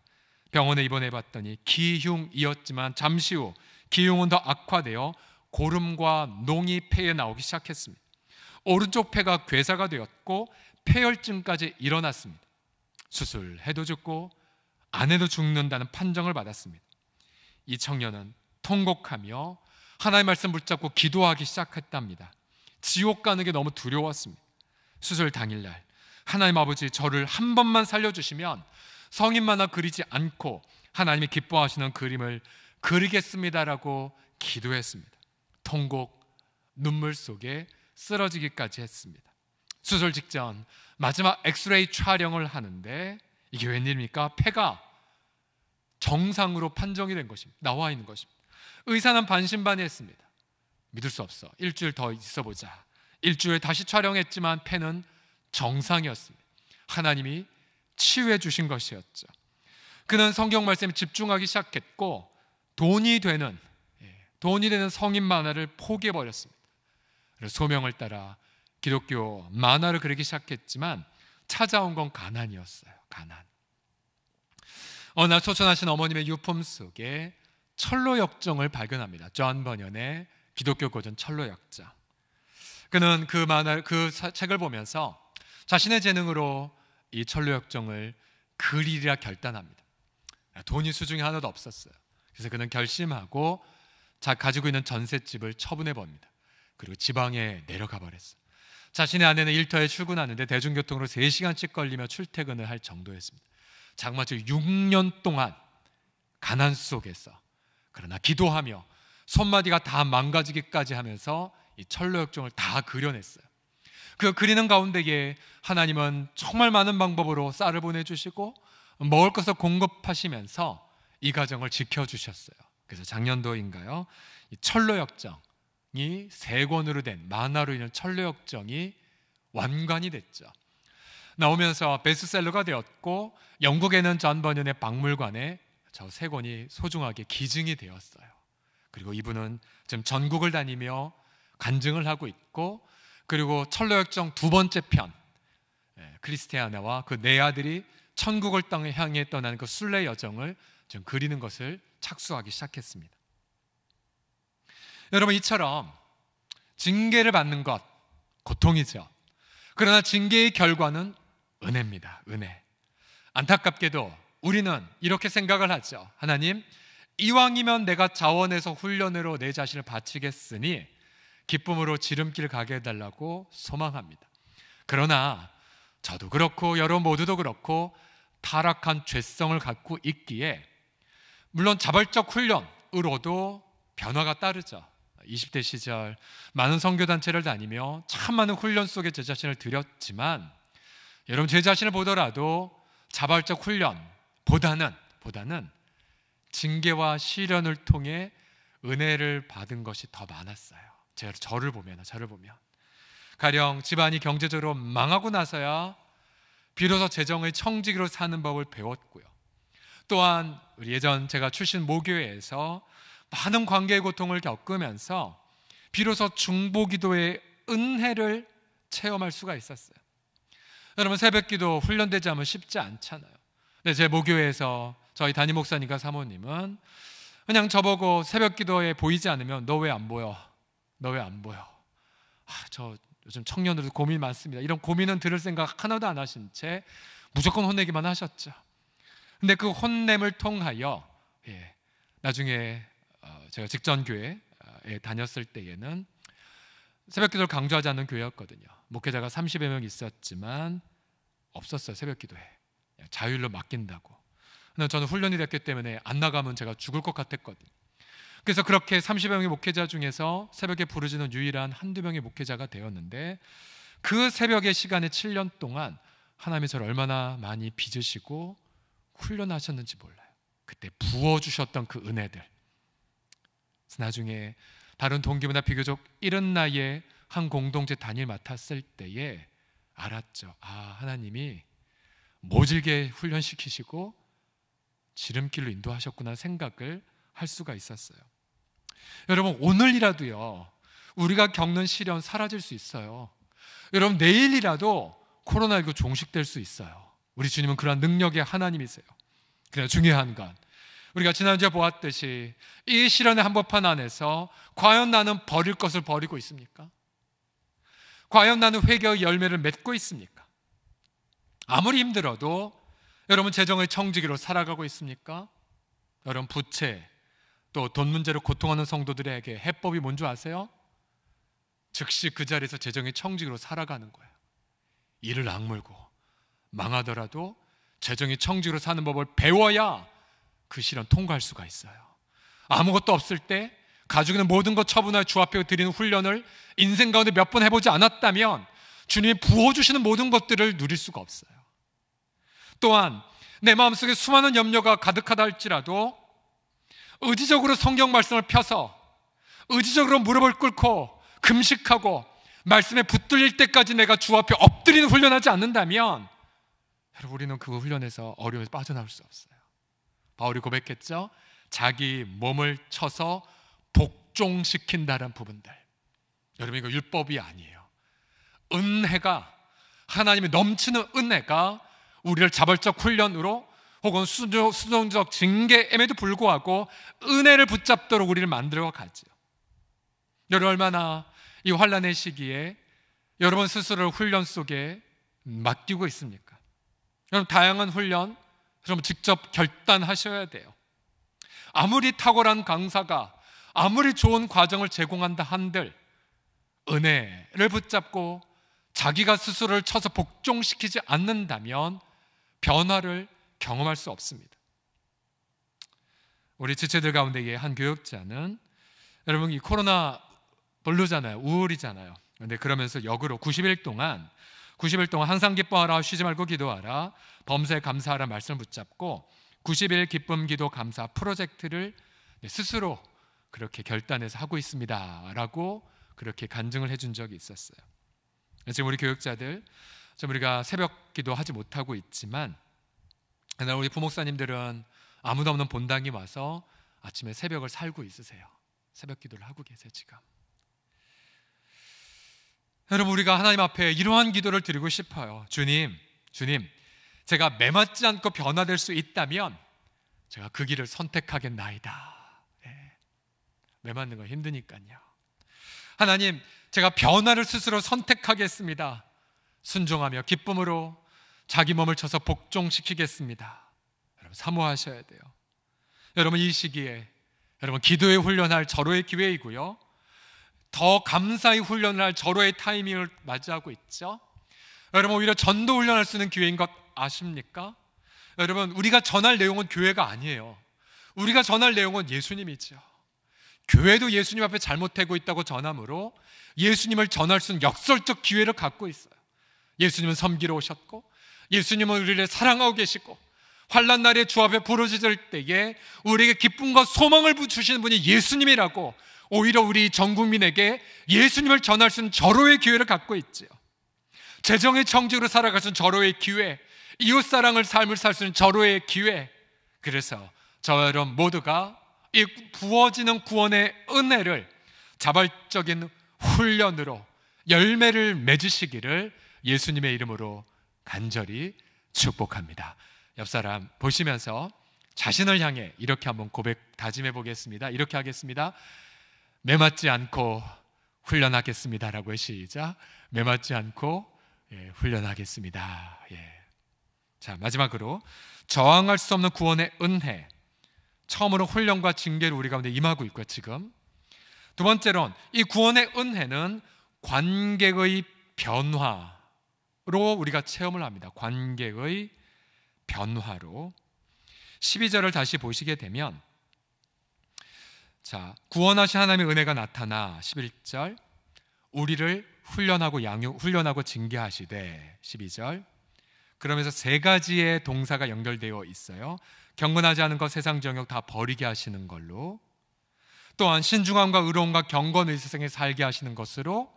E: 병원에 입원해 봤더니 기흉이었지만 잠시 후 기흉은 더 악화되어 고름과 농이 폐에 나오기 시작했습니다. 오른쪽 폐가 괴사가 되었고 폐혈증까지 일어났습니다. 수술해도 죽고 안 해도 죽는다는 판정을 받았습니다. 이 청년은 통곡하며 하나님의 말씀 붙잡고 기도하기 시작했답니다. 지옥 가는 게 너무 두려웠습니다. 수술 당일날 하나님 아버지, 저를 한 번만 살려주시면 성인 만화 그리지 않고 하나님이 기뻐하시는 그림을 그리겠습니다라고 기도했습니다. 통곡, 눈물 속에 쓰러지기까지 했습니다. 수술 직전 마지막 엑스레이 촬영을 하는데 이게 웬일입니까? 폐가 정상으로 판정이 된 것입니다. 나와 있는 것입니다. 의사는 반신반의했습니다. 믿을 수 없어. 일주일 더 있어보자. 일주일 다시 촬영했지만 폐는 정상이었습니다. 하나님이 치유해 주신 것이었죠. 그는 성경 말씀에 집중하기 시작했고 돈이 되는 성인 만화를 포기해버렸습니다. 그래서 소명을 따라 기독교 만화를 그리기 시작했지만 찾아온 건 가난이었어요. 가난. 어느 날 소천하신 어머님의 유품 속에 철로역정을 발견합니다. 존 버년의 기독교 고전 철로역정. 그는 그 책을 보면서 자신의 재능으로 이 철로역정을 그리리라 결단합니다. 돈이 수중에 하나도 없었어요. 그래서 그는 결심하고 가지고 있는 전셋집을 처분해 봅니다. 그리고 지방에 내려가 버렸어요. 자신의 아내는 일터에 출근하는데 대중교통으로 3시간씩 걸리며 출퇴근을 할 정도였습니다. 장마철 6년 동안 가난 속에서 그러나 기도하며 손마디가 다 망가지기까지 하면서 이 철로역정을 다 그려냈어요. 그 그리는 가운데에 하나님은 정말 많은 방법으로 쌀을 보내주시고 먹을 것을 공급하시면서 이 가정을 지켜주셨어요. 그래서 작년도인가요? 이 철로역정이 3권으로 된 만화로 인한 철로역정이 완관이 됐죠. 나오면서 베스트셀러가 되었고 영국에는 존 버년의 박물관에 저 3권이 소중하게 기증이 되었어요. 그리고 이분은 지금 전국을 다니며 간증을 하고 있고, 그리고 철로역정 2번째 편 크리스티아나와 그 4아들이 천국을 향해 떠나는 그 순례 여정을 지금 그리는 것을 착수하기 시작했습니다. 여러분, 이처럼 징계를 받는 것 고통이죠. 그러나 징계의 결과는 은혜입니다. 은혜. 안타깝게도 우리는 이렇게 생각을 하죠. 하나님, 이왕이면 내가 자원해서 훈련으로 내 자신을 바치겠으니 기쁨으로 지름길 가게 해달라고 소망합니다. 그러나 저도 그렇고 여러분 모두도 그렇고 타락한 죄성을 갖고 있기에 물론 자발적 훈련으로도 변화가 따르죠. 20대 시절 많은 선교단체를 다니며 참 많은 훈련 속에 제 자신을 들였지만 여러분, 제 자신을 보더라도 자발적 훈련보다는 징계와 시련을 통해 은혜를 받은 것이 더 많았어요. 저를 보면 가령 집안이 경제적으로 망하고 나서야 비로소 재정의 청지기로 사는 법을 배웠고요. 또한 우리 예전 제가 출신 모교회에서 많은 관계의 고통을 겪으면서 비로소 중보기도의 은혜를 체험할 수가 있었어요. 여러분, 새벽기도 훈련되지 않으면 쉽지 않잖아요. 근데 제 모교회에서 저희 담임 목사님과 사모님은 그냥 저보고 새벽기도에 보이지 않으면 너 왜 안 보여? 너 왜 안 보여? 저 요즘 청년들도 고민 많습니다. 이런 고민은 들을 생각 하나도 안 하신 채 무조건 혼내기만 하셨죠. 근데 그 혼냄을 통하여 나중에 제가 직전 교회에 다녔을 때에는 새벽기도를 강조하지 않는 교회였거든요. 목회자가 30여 명 있었지만 없었어요. 새벽기도에 자율로 맡긴다고. 근데 저는 훈련이 됐기 때문에 안 나가면 제가 죽을 것 같았거든요. 그래서 그렇게 30여 명의 목회자 중에서 새벽에 부르짖는 유일한 한두 명의 목회자가 되었는데, 그 새벽의 시간에 7년 동안 하나님이 저를 얼마나 많이 빚으시고 훈련하셨는지 몰라요. 그때 부어주셨던 그 은혜들. 나중에 다른 동기보다 비교적 이른 나이에 한 공동체 단일 맡았을 때에 알았죠. 하나님이 모질게 훈련시키시고 지름길로 인도하셨구나 생각을 할 수가 있었어요. 여러분, 오늘이라도요, 우리가 겪는 시련 사라질 수 있어요. 여러분, 내일이라도 코로나19 종식될 수 있어요. 우리 주님은 그러한 능력의 하나님이세요. 그러나 중요한 건 우리가 지난주에 보았듯이 이 시련의 한복판 안에서 과연 나는 버릴 것을 버리고 있습니까? 과연 나는 회개의 열매를 맺고 있습니까? 아무리 힘들어도 여러분 재정의 청지기로 살아가고 있습니까? 여러분, 부채 또 돈 문제로 고통하는 성도들에게 해법이 뭔지 아세요? 즉시 그 자리에서 재정의 청지기로 살아가는 거예요. 이를 악물고 망하더라도 재정의 청지기로 사는 법을 배워야 그 시련 통과할 수가 있어요. 아무것도 없을 때 가지고 있는 모든 것 처분하여 주 앞에 드리는 훈련을 인생 가운데 몇 번 해보지 않았다면 주님이 부어주시는 모든 것들을 누릴 수가 없어요. 또한 내 마음속에 수많은 염려가 가득하다 할지라도 의지적으로 성경 말씀을 펴서 의지적으로 무릎을 꿇고 금식하고 말씀에 붙들릴 때까지 내가 주 앞에 엎드리는 훈련하지 않는다면 여러분, 우리는 그 훈련에서 어려움에서 빠져나올 수 없어요. 바울이 고백했죠. 자기 몸을 쳐서 복종시킨다는 부분들. 여러분, 이거 율법이 아니에요. 은혜가, 하나님의 넘치는 은혜가 우리를 자발적 훈련으로 혹은 수동적 징계임에도 불구하고 은혜를 붙잡도록 우리를 만들어 가죠. 여러분, 얼마나 이 환난의 시기에 여러분 스스로를 훈련 속에 맡기고 있습니까? 여러분, 다양한 훈련 여러분 직접 결단하셔야 돼요. 아무리 탁월한 강사가 아무리 좋은 과정을 제공한다 한들 은혜를 붙잡고 자기가 스스로를 쳐서 복종시키지 않는다면 변화를 경험할 수 없습니다. 우리 지체들 가운데의 한 교역자는, 여러분, 이 코로나 별로잖아요. 우울이잖아요. 그런데 그러면서 역으로 90일 동안 항상 기뻐하라, 쉬지 말고 기도하라, 범사에 감사하라 말씀을 붙잡고 90일 기쁨 기도 감사 프로젝트를 스스로 그렇게 결단해서 하고 있습니다 라고 그렇게 간증을 해준 적이 있었어요. 지금 우리 교육자들, 좀 우리가 새벽 기도하지 못하고 있지만 우리 부목사님들은 아무도 없는 본당에 와서 아침에 새벽을 살고 있으세요. 새벽 기도를 하고 계세요. 지금 여러분, 우리가 하나님 앞에 이러한 기도를 드리고 싶어요. 주님, 제가 매맞지 않고 변화될 수 있다면 제가 그 길을 선택하겠나이다. 매맞는 건 힘드니까요. 하나님, 제가 변화를 스스로 선택하겠습니다. 순종하며 기쁨으로 자기 몸을 쳐서 복종시키겠습니다. 여러분, 사모하셔야 돼요. 여러분, 이 시기에 여러분 기도에 훈련할 절호의 기회이고요, 더 감사히 훈련을 할 절호의 타이밍을 맞이하고 있죠. 여러분, 오히려 전도 훈련할 수 있는 기회인 것 아십니까? 여러분, 우리가 전할 내용은 교회가 아니에요. 우리가 전할 내용은 예수님이죠. 교회도 예수님 앞에 잘못되고 있다고 전함으로 예수님을 전할 수 있는 역설적 기회를 갖고 있어요. 예수님은 섬기러 오셨고, 예수님은 우리를 사랑하고 계시고, 환난 날에 주 앞에 부르짖을 때에 우리에게 기쁨과 소망을 주시는 분이 예수님이라고 오히려 우리 전 국민에게 예수님을 전할 수 있는 절호의 기회를 갖고 있지요. 재정의 청지기로 살아갈 수 있는 절호의 기회, 이웃사랑을 삶을 살 수 있는 절호의 기회. 그래서 저와 여러분 모두가 이 부어지는 구원의 은혜를 자발적인 훈련으로 열매를 맺으시기를 예수님의 이름으로 간절히 축복합니다. 옆 사람 보시면서 자신을 향해 이렇게 한번 고백 다짐해 보겠습니다. 이렇게 하겠습니다. 매맞지 않고 훈련하겠습니다라고 시작. 매맞지 않고 훈련하겠습니다. 자, 마지막으로 저항할 수 없는 구원의 은혜, 처음으로 훈련과 징계를 우리 가운데 임하고 있고요. 지금 두 번째로는 이 구원의 은혜는 관계의 변화로 우리가 체험을 합니다. 관계의 변화로 12절을 다시 보시게 되면, 자, 구원하신 하나님의 은혜가 나타나 11절 우리를 훈련하고 징계하시되 12절 그러면서 세 가지의 동사가 연결되어 있어요. 경건하지 않은 것, 세상 정욕 다 버리게 하시는 걸로, 또한 신중함과 의로움과 경건의 세상에 살게 하시는 것으로,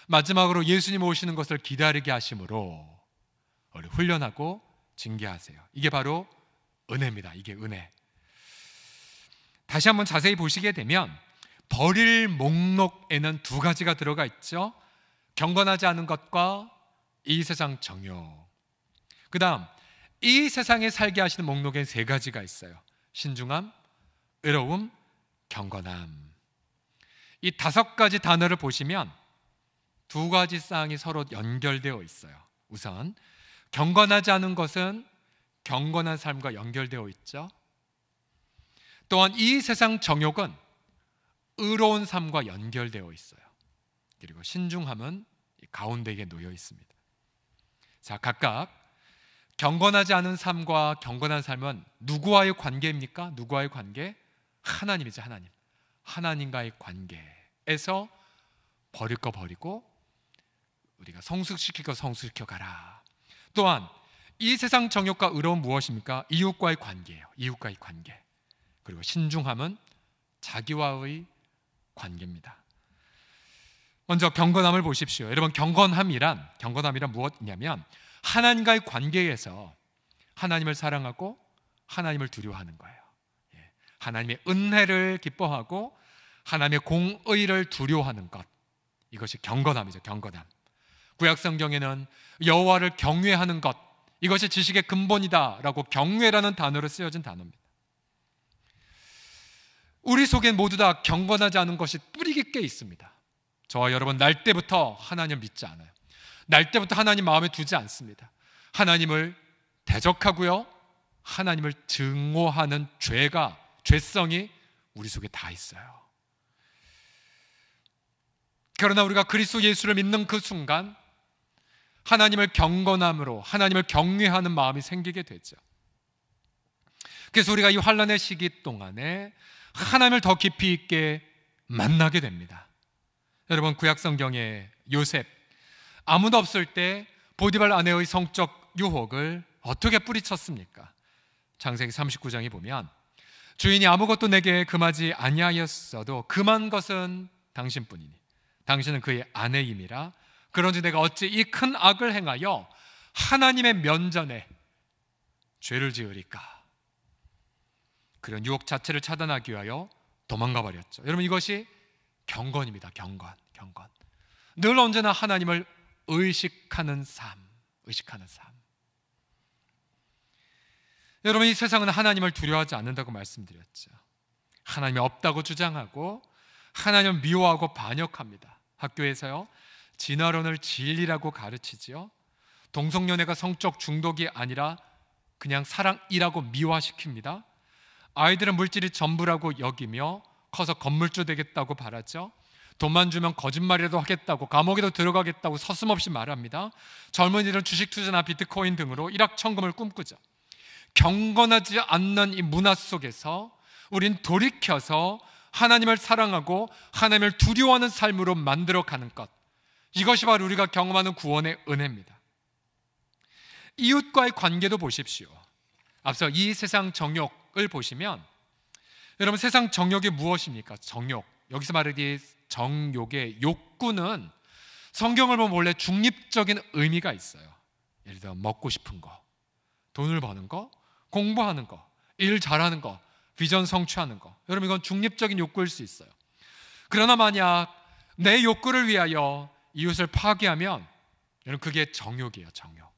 E: 마지막으로 예수님 오시는 것을 기다리게 하심으로 우리 훈련하고 징계하세요. 이게 바로 은혜입니다. 이게 은혜. 다시 한번 자세히 보시게 되면 버릴 목록에는 두 가지가 들어가 있죠. 경건하지 않은 것과 이 세상 정욕. 그 다음 이 세상에 살게 하시는 목록에 세 가지가 있어요. 신중함, 의로움, 경건함. 이 다섯 가지 단어를 보시면 두 가지 사항이 서로 연결되어 있어요. 우선 경건하지 않은 것은 경건한 삶과 연결되어 있죠. 또한 이 세상 정욕은 의로운 삶과 연결되어 있어요. 그리고 신중함은 가운데에 놓여 있습니다. 자, 각각 경건하지 않은 삶과 경건한 삶은 누구와의 관계입니까? 누구와의 관계? 하나님이죠. 하나님. 하나님과의 관계에서 버릴 거 버리고 우리가 성숙시킬 거 성숙시켜 가라. 또한 이 세상 정욕과 의로움 무엇입니까? 이웃과의 관계예요. 이웃과의 관계. 그리고 신중함은 자기와의 관계입니다. 먼저 경건함을 보십시오. 여러분, 경건함이란 무엇이냐면 하나님과의 관계에서 하나님을 사랑하고 하나님을 두려워하는 거예요. 하나님의 은혜를 기뻐하고 하나님의 공의를 두려워하는 것, 이것이 경건함이죠. 경건함. 구약 성경에는 여호와를 경외하는 것, 이것이 지식의 근본이다라고 경외라는 단어로 쓰여진 단어입니다. 우리 속엔 모두 다 경건하지 않은 것이 뿌리 깊게 있습니다. 저와 여러분 날 때부터 하나님을 믿지 않아요. 날 때부터 하나님 마음에 두지 않습니다. 하나님을 대적하고요, 하나님을 증오하는 죄성이 우리 속에 다 있어요. 그러나 우리가 그리스도 예수를 믿는 그 순간 하나님을 경건함으로 하나님을 경외하는 마음이 생기게 되죠. 그래서 우리가 이 환난의 시기 동안에 하나님을 더 깊이 있게 만나게 됩니다. 여러분, 구약 성경의 요셉, 아무도 없을 때 보디발 아내의 성적 유혹을 어떻게 뿌리쳤습니까? 창세기 39장에 보면 주인이 아무것도 내게 금하지 아니하였어도 금한 것은 당신뿐이니 당신은 그의 아내임이라. 그런지 내가 어찌 이 큰 악을 행하여 하나님의 면전에 죄를 지으리까. 그런 유혹 자체를 차단하기 위하여 도망가 버렸죠. 여러분, 이것이 경건입니다. 경건. 늘 언제나 하나님을 의식하는 삶. 여러분, 이 세상은 하나님을 두려워하지 않는다고 말씀드렸죠. 하나님이 없다고 주장하고 하나님을 미워하고 반역합니다. 학교에서요, 진화론을 진리라고 가르치지요. 동성연애가 성적 중독이 아니라 그냥 사랑이라고 미화시킵니다. 아이들은 물질이 전부라고 여기며 커서 건물주 되겠다고 바라죠. 돈만 주면 거짓말이라도 하겠다고, 감옥에도 들어가겠다고 서슴없이 말합니다. 젊은이들은 주식 투자나 비트코인 등으로 일확천금을 꿈꾸죠. 경건하지 않는 이 문화 속에서 우린 돌이켜서 하나님을 사랑하고 하나님을 두려워하는 삶으로 만들어가는 것, 이것이 바로 우리가 경험하는 구원의 은혜입니다. 이웃과의 관계도 보십시오. 앞서 이 세상 정욕을 보시면, 여러분, 세상 정욕이 무엇입니까? 정욕, 여기서 말하기 정욕의 욕구는 성경을 보면 원래 중립적인 의미가 있어요. 예를 들어 먹고 싶은 거, 돈을 버는 거, 공부하는 거, 일 잘하는 거, 비전 성취하는 거. 여러분, 이건 중립적인 욕구일 수 있어요. 그러나 만약 내 욕구를 위하여 이웃을 파괴하면 여러분, 그게 정욕이에요. 정욕.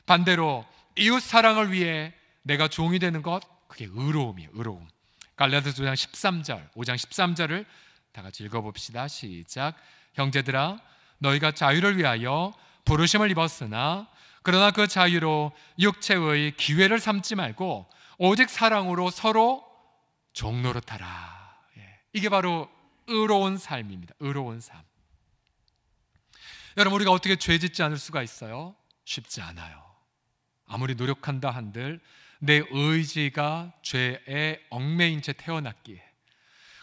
E: 반대로 이웃 사랑을 위해 내가 종이 되는 것, 그게 의로움이에요. 의로움. 갈라디아서 5장 13절을 다 같이 읽어봅시다. 시작. 형제들아, 너희가 자유를 위하여 부르심을 입었으나 그러나 그 자유로 육체의 기회를 삼지 말고 오직 사랑으로 서로 종노릇하라. 이게 바로 의로운 삶입니다. 의로운 삶. 여러분, 우리가 어떻게 죄 짓지 않을 수가 있어요? 쉽지 않아요. 아무리 노력한다 한들 내 의지가 죄에 얽매인 채 태어났기에.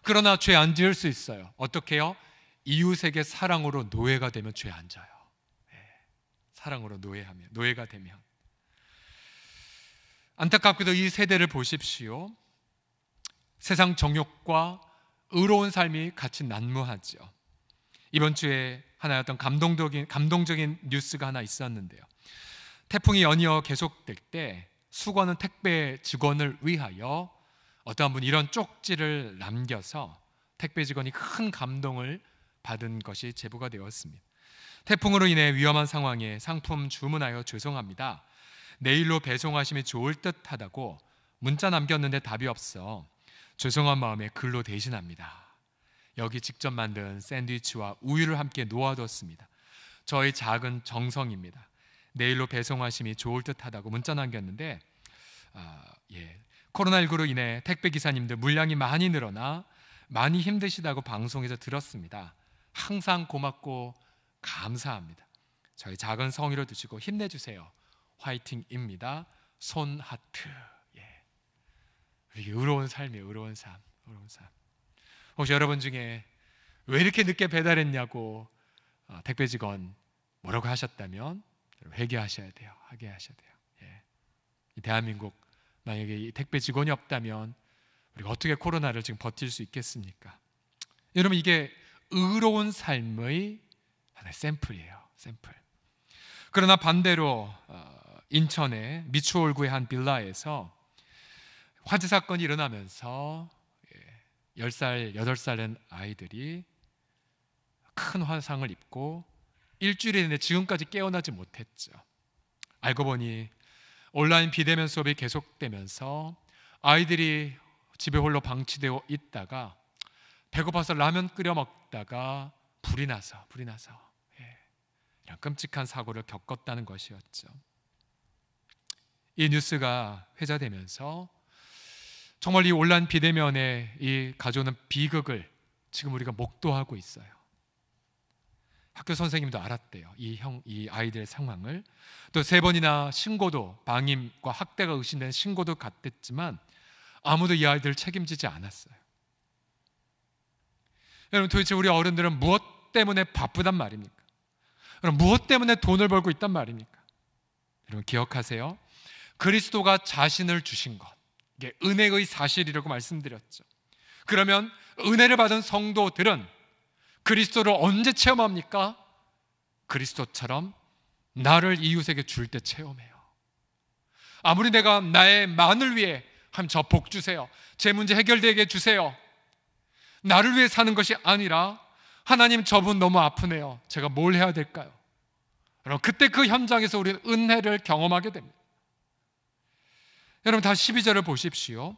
E: 그러나 죄 안 지을 수 있어요. 어떻게요? 이웃에게 사랑으로 노예가 되면 죄 안 져요. 사랑으로 노예가 되면. 안타깝게도 이 세대를 보십시오. 세상 정욕과 의로운 삶이 같이 난무하죠. 이번 주에 하나의 어떤 감동적인 뉴스가 하나 있었는데요. 태풍이 연이어 계속될 때 수거하는 택배 직원을 위하여 어떠한 분이 이런 쪽지를 남겨서 택배 직원이 큰 감동을 받은 것이 제보가 되었습니다. 태풍으로 인해 위험한 상황에 상품 주문하여 죄송합니다. 내일로 배송하시면 좋을 듯하다고 문자 남겼는데 답이 없어 죄송한 마음에 글로 대신합니다. 여기 직접 만든 샌드위치와 우유를 함께 놓아뒀습니다. 저의 작은 정성입니다. 내일로 배송하심이 좋을 듯하다고 문자 남겼는데 코로나19로 인해 택배 기사님들 물량이 많이 늘어나 많이 힘드시다고 방송에서 들었습니다. 항상 고맙고 감사합니다. 저희 작은 성의로 드시고 힘내주세요. 화이팅입니다. 손 하트. 이게 의로운 삶이에요. 의로운 삶. 혹시 여러분 중에 왜 이렇게 늦게 배달했냐고 택배 직원 뭐라고 하셨다면 회개하셔야 돼요. 이 대한민국 만약에 이 택배 직원이 없다면 우리가 어떻게 코로나를 지금 버틸 수 있겠습니까? 여러분, 이게 의로운 삶의 하나의 샘플이에요. 그러나 반대로 인천의 미추홀구의 한 빌라에서 화재 사건이 일어나면서 10살, 8살 된 아이들이 큰 화상을 입고 일주일이 내내 지금까지 깨어나지 못했죠. 알고 보니 온라인 비대면 수업이 계속되면서 아이들이 집에 홀로 방치되어 있다가 배고파서 라면 끓여 먹다가 불이 나서 이런 끔찍한 사고를 겪었다는 것이었죠. 이 뉴스가 회자되면서 정말 이 온라인 비대면에 이 가져오는 비극을 지금 우리가 목도하고 있어요. 학교 선생님도 알았대요. 이 아이들의 상황을. 또 3번이나 신고도, 방임과 학대가 의심된 신고도 갔댔지만 아무도 이 아이들을 책임지지 않았어요. 여러분, 도대체 우리 어른들은 무엇 때문에 바쁘단 말입니까? 여러분, 무엇 때문에 돈을 벌고 있단 말입니까? 여러분, 기억하세요. 그리스도가 자신을 주신 것, 이게 은혜의 사실이라고 말씀드렸죠. 그러면 은혜를 받은 성도들은 그리스도를 언제 체험합니까? 그리스도처럼 나를 이웃에게 줄 때 체험해요. 아무리 내가 나의 만을 위해 하면 저 복 주세요, 제 문제 해결되게 주세요, 나를 위해 사는 것이 아니라 하나님, 저분 너무 아프네요, 제가 뭘 해야 될까요? 여러분, 그때 그 현장에서 우리는 은혜를 경험하게 됩니다. 여러분, 다시 12절을 보십시오.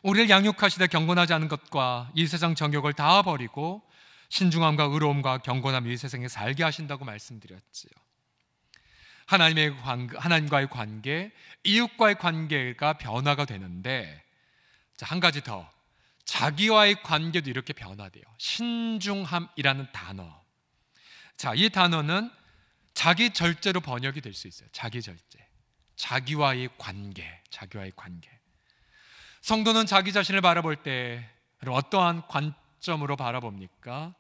E: 우리를 양육하시되 경건하지 않은 것과 이 세상 정욕을 다 버리고 신중함과 의로움과 경건함이 이 세상에 살게 하신다고 말씀드렸지요. 하나님과의 관계, 이웃과의 관계가 변화가 되는데, 한 가지 더, 자기와의 관계도 이렇게 변화돼요. 신중함이라는 단어. 이 단어는 자기 절제로 번역이 될 수 있어요. 자기 절제, 자기와의 관계. 성도는 자기 자신을 바라볼 때 어떠한 관점으로 바라봅니까?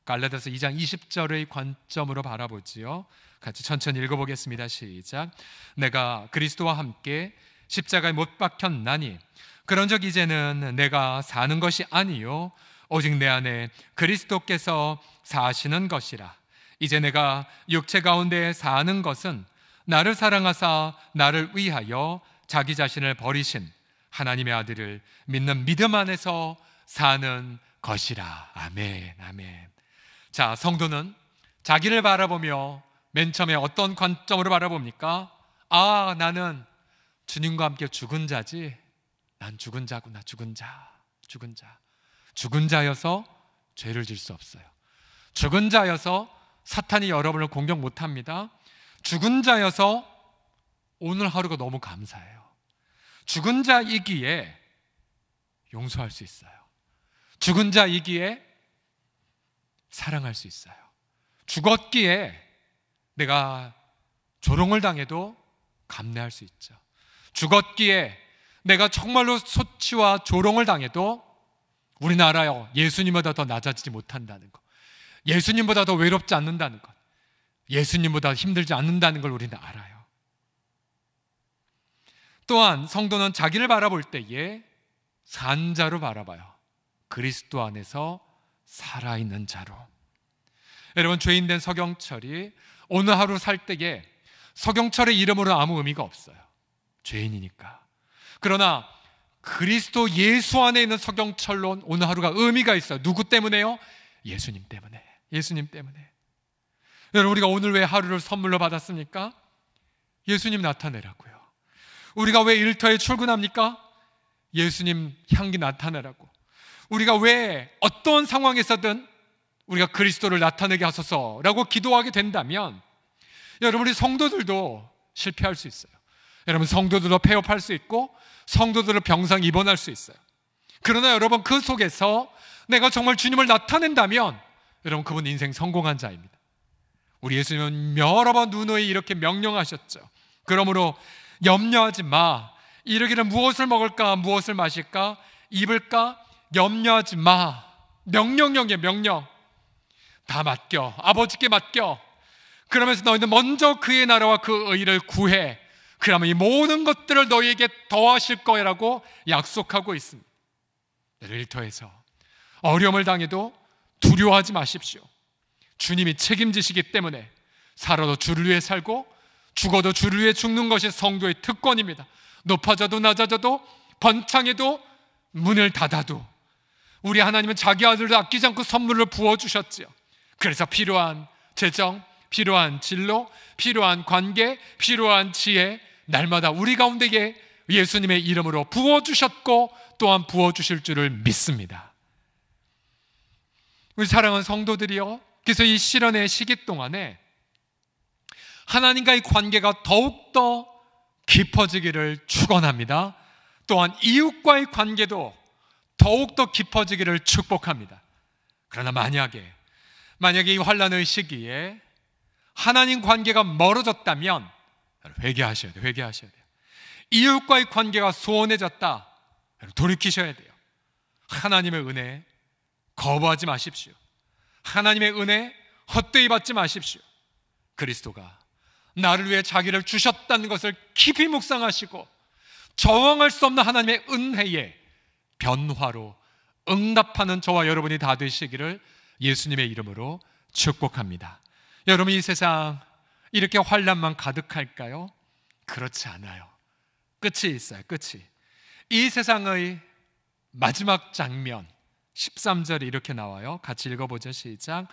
E: 갈라디아서 2장 20절의 관점으로 바라보지요. 같이 천천히 읽어보겠습니다. 시작. 내가 그리스도와 함께 십자가에 못 박혔나니 그런즉 이제는 내가 사는 것이 아니요 오직 내 안에 그리스도께서 사시는 것이라. 이제 내가 육체 가운데 사는 것은 나를 사랑하사 나를 위하여 자기 자신을 버리신 하나님의 아들을 믿는 믿음 안에서 사는 것이라. 아멘. 자, 성도는 자기를 바라보며 맨 처음에 어떤 관점으로 바라봅니까? 나는 주님과 함께 죽은 자지. 난 죽은 자구나. 죽은 자여서 죄를 질 수 없어요. 죽은 자여서 사탄이 여러분을 공격 못합니다. 죽은 자여서 오늘 하루가 너무 감사해요. 죽은 자이기에 용서할 수 있어요. 죽은 자이기에 사랑할 수 있어요. 죽었기에 내가 조롱을 당해도 감내할 수 있죠. 죽었기에 내가 정말로 소치와 조롱을 당해도 우리나라요, 예수님보다 더 낮아지지 못한다는 것, 예수님보다 더 외롭지 않는다는 것, 예수님보다 힘들지 않는다는 걸 우리는 알아요. 또한 성도는 자기를 바라볼 때에 산 자로 바라봐요. 그리스도 안에서 살아있는 자로. 여러분, 죄인된 서경철이 오늘 하루 살 때에 서경철의 이름으로는 아무 의미가 없어요. 죄인이니까. 그러나 그리스도 예수 안에 있는 서경철로 오늘 하루가 의미가 있어요. 누구 때문에요? 예수님 때문에. 예수님 때문에. 여러분, 우리가 오늘 왜 하루를 선물로 받았습니까? 예수님 나타내라고요. 우리가 왜 일터에 출근합니까? 예수님 향기 나타내라고. 우리가 왜 어떤 상황에서든 우리가 그리스도를 나타내게 하소서라고 기도하게 된다면, 여러분, 우리 성도들도 실패할 수 있어요. 여러분, 성도들도 폐업할 수 있고 성도들을 병상 입원할 수 있어요. 그러나 여러분, 그 속에서 내가 정말 주님을 나타낸다면 여러분, 그분 인생 성공한 자입니다. 우리 예수님은 여러 번 누누이 이렇게 명령하셨죠. 그러므로 염려하지 마. 이르기를 무엇을 먹을까, 무엇을 마실까, 입을까, 염려하지 마. 명령형의 명령. 다 맡겨. 아버지께 맡겨. 그러면서 너희는 먼저 그의 나라와 그 의를 구해. 그러면 이 모든 것들을 너희에게 더하실 거라고 약속하고 있습니다. 일터에서 어려움을 당해도 두려워하지 마십시오. 주님이 책임지시기 때문에 살아도 주를 위해 살고 죽어도 주를 위해 죽는 것이 성도의 특권입니다. 높아져도 낮아져도 번창해도 문을 닫아도 우리 하나님은 자기 아들을 아끼지 않고 선물을 부어주셨지요. 그래서 필요한 재정, 필요한 진로, 필요한 관계, 필요한 지혜, 날마다 우리 가운데에 예수님의 이름으로 부어주셨고 또한 부어주실 줄을 믿습니다. 우리 사랑하는 성도들이요, 그래서 이 시련의 시기 동안에 하나님과의 관계가 더욱더 깊어지기를 축원합니다. 또한 이웃과의 관계도 더욱더 깊어지기를 축복합니다. 그러나 만약에 이 환난의 시기에 하나님 관계가 멀어졌다면 회개하셔야 돼요. 회개하셔야 돼요. 이웃과의 관계가 소원해졌다, 돌이키셔야 돼요. 하나님의 은혜 거부하지 마십시오. 하나님의 은혜 헛되이 받지 마십시오. 그리스도가 나를 위해 자기를 주셨다는 것을 깊이 묵상하시고 저항할 수 없는 하나님의 은혜에 변화로 응답하는 저와 여러분이 다 되시기를 예수님의 이름으로 축복합니다. 여러분, 이 세상 이렇게 환난만 가득할까요? 그렇지 않아요. 끝이 있어요. 끝이. 이 세상의 마지막 장면 13절에 이렇게 나와요. 같이 읽어보죠. 시작.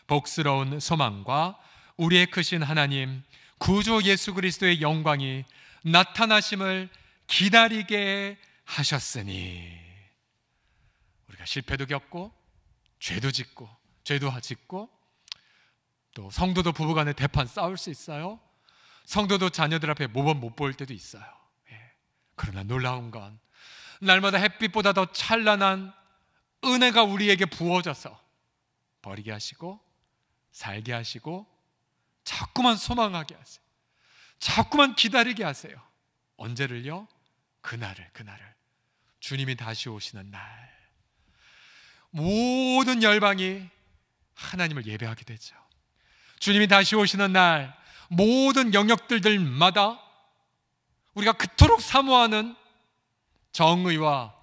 E: 복스러운 소망과 우리의 크신 하나님 구주 예수 그리스도의 영광이 나타나심을 기다리게 하셨으니. 우리가 실패도 겪고 죄도 짓고 또 성도도 부부간에 대판 싸울 수 있어요. 성도도 자녀들 앞에 모범 못 보일 때도 있어요. 그러나 놀라운 건 날마다 햇빛보다 더 찬란한 은혜가 우리에게 부어져서 버리게 하시고 살게 하시고 자꾸만 소망하게 하세요. 자꾸만 기다리게 하세요. 언제를요? 그날을. 주님이 다시 오시는 날 모든 열방이 하나님을 예배하게 되죠. 주님이 다시 오시는 날 모든 영역들마다 우리가 그토록 사모하는 정의와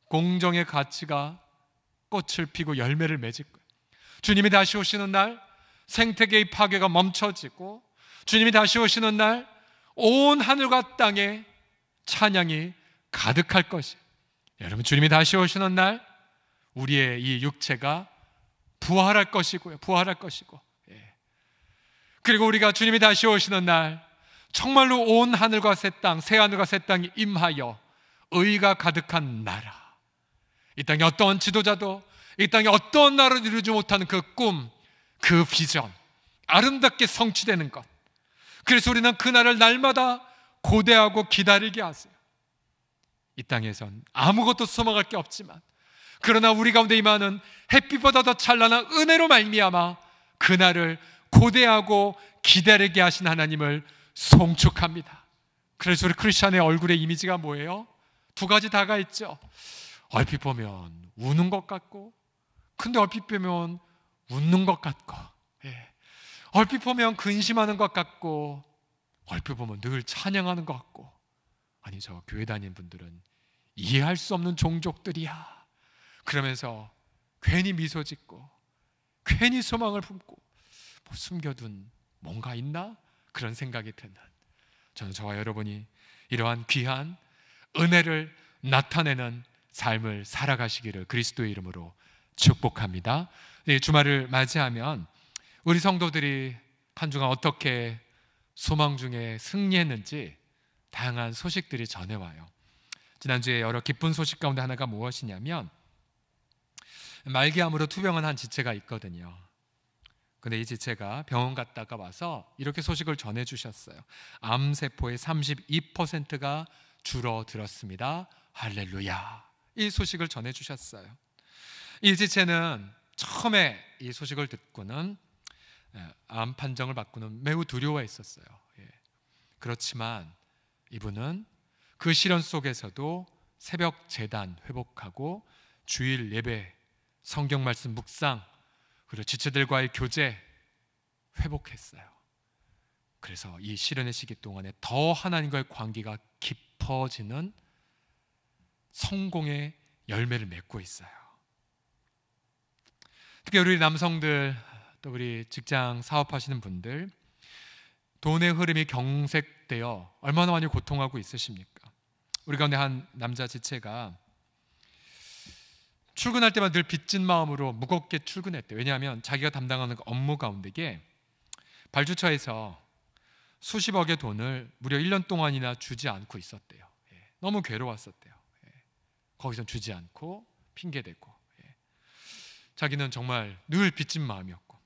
E: 공정의 가치가 꽃을 피고 열매를 맺을 거예요. 주님이 다시 오시는 날 생태계의 파괴가 멈춰지고 주님이 다시 오시는 날 온 하늘과 땅에 찬양이 가득할 것이에요. 여러분, 주님이 다시 오시는 날 우리의 이 육체가 부활할 것이고요. 그리고 우리가 주님이 다시 오시는 날 정말로 온 하늘과 새 땅, 새 하늘과 새 땅이 임하여 의가 가득한 나라, 이 땅에 어떠한 지도자도 이 땅에 어떠한 나라를 이루지 못하는 그 꿈, 그 비전 아름답게 성취되는 것. 그래서 우리는 그날을 날마다 고대하고 기다리게 하세요. 이 땅에선 아무것도 소망할 게 없지만, 그러나 우리 가운데 임하는 햇빛보다 더 찬란한 은혜로 말미암아 그날을 고대하고 기다리게 하신 하나님을 송축합니다. 그래서 우리 크리스찬의 얼굴의 이미지가 뭐예요? 두 가지 다가 있죠. 얼핏 보면 우는 것 같고, 근데 얼핏 보면 웃는 것 같고, 얼핏 보면 근심하는 것 같고, 얼핏 보면 늘 찬양하는 것 같고. 아니, 저 교회 다니는 분들은 이해할 수 없는 종족들이야. 그러면서 괜히 미소 짓고 괜히 소망을 품고 뭐 숨겨둔 뭔가 있나? 그런 생각이 드는, 저는 저와 여러분이 이러한 귀한 은혜를 나타내는 삶을 살아가시기를 그리스도의 이름으로 축복합니다. 주말을 맞이하면 우리 성도들이 한 주간 어떻게 소망 중에 승리했는지 다양한 소식들이 전해와요. 지난주에 여러 기쁜 소식 가운데 하나가 무엇이냐면, 말기암으로 투병한 한 지체가 있거든요. 근데 이 지체가 병원 갔다가 와서 이렇게 소식을 전해주셨어요. 암세포의 32%가 줄어들었습니다. 할렐루야. 이 소식을 전해주셨어요. 이 지체는 처음에 이 소식을 듣고는 암 판정을 받고는 매우 두려워했었어요. 그렇지만 이분은 그 시련 속에서도 새벽 제단 회복하고 주일 예배, 성경 말씀 묵상, 그리고 지체들과의 교제 회복했어요. 그래서 이 시련의 시기 동안에 더 하나님과의 관계가 깊어지는 성공의 열매를 맺고 있어요. 특히 우리 남성들, 또 우리 직장 사업하시는 분들, 돈의 흐름이 경색되어 얼마나 많이 고통하고 있으십니까? 우리 가운데 한 남자 지체가 출근할 때마다 늘 빚진 마음으로 무겁게 출근했대요. 왜냐하면 자기가 담당하는 업무 가운데에 발주처에서 수십억의 돈을 무려 1년 동안이나 주지 않고 있었대요. 너무 괴로웠었대요. 거기선 주지 않고 핑계대고, 자기는 정말 늘 빚진 마음이었고,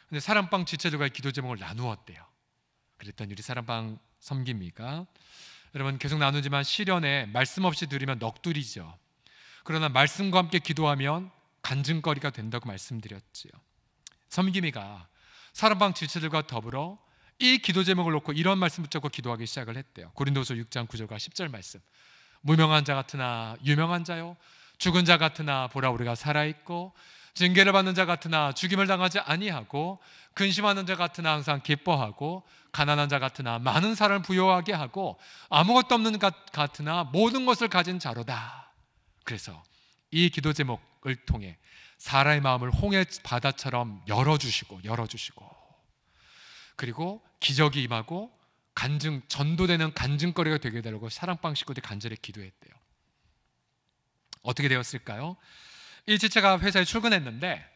E: 근데 사랑방 지체들과의 기도 제목을 나누었대요. 그랬더니 우리 사랑방 섬김이가, 여러분 계속 나누지만 시련에 말씀 없이 들으면 넋두리죠. 그러나 말씀과 함께 기도하면 간증거리가 된다고 말씀드렸지요. 섬김이가 사랑방 지체들과 더불어 이 기도 제목을 놓고 이런 말씀 붙잡고 기도하기 시작을 했대요. 고린도서 6장 9절과 10절 말씀. 무명한 자 같으나 유명한 자요, 죽은 자 같으나 보라 우리가 살아있고, 징계를 받는 자 같으나 죽임을 당하지 아니하고, 근심하는 자 같으나 항상 기뻐하고, 가난한 자 같으나 많은 사람을 부요하게 하고, 아무것도 없는 것 같으나 모든 것을 가진 자로다. 그래서 이 기도 제목을 통해 사람의 마음을 홍해 바다처럼 열어주시고 그리고 기적이 임하고 전도되는 간증거리가 되게 되려고 사랑방 식구들이 간절히 기도했대요. 어떻게 되었을까요? 이 지체가 회사에 출근했는데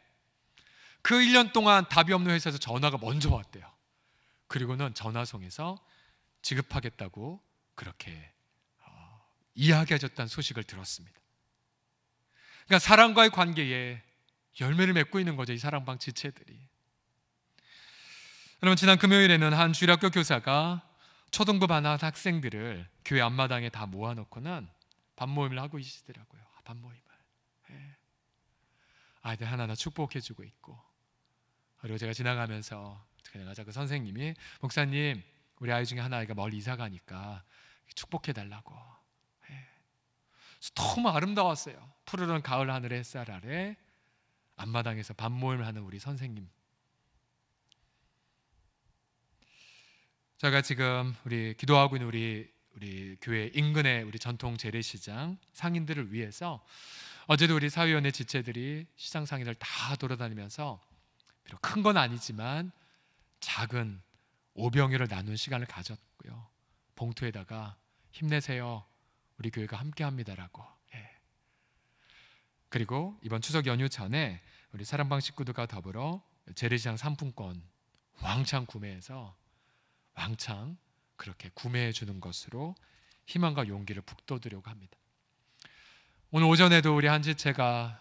E: 그 1년 동안 답이 없는 회사에서 전화가 먼저 왔대요. 그리고는 전화송에서 지급하겠다고 그렇게 이야기해줬다는 소식을 들었습니다. 그러니까 사랑과의 관계에 열매를 맺고 있는 거죠, 이 사랑방 지체들이. 여러분, 지난 금요일에는 한 주일학교 교사가 초등부 반 학생들을 교회 앞마당에 다 모아놓고는 밥모임을 하고 계시더라고요. 밥모임을. 아이들 하나하나 축복해주고 있고, 그리고 제가 지나가면서 그 선생님이, 목사님 우리 아이 중에 하나 아이가 멀리 이사 가니까 축복해달라고. 너무 아름다웠어요. 푸르른 가을 하늘의 햇살 아래 앞마당에서 밥모임을 하는 우리 선생님. 제가 지금 우리 기도하고 있는 우리 교회 인근의 우리 전통 재래시장 상인들을 위해서 어제도 우리 사회위원회 지체들이 시장 상인을 다 돌아다니면서 비록 큰 건 아니지만 작은 오병이를 나눈 시간을 가졌고요. 봉투에다가 힘내세요, 우리 교회가 함께합니다라고. 그리고 이번 추석 연휴 전에 우리 사랑방 식구들과 더불어 재래시장 상품권 왕창 구매해서 왕창 그렇게 구매해 주는 것으로 희망과 용기를 북돋으려고 합니다. 오늘 오전에도 우리 한 지체가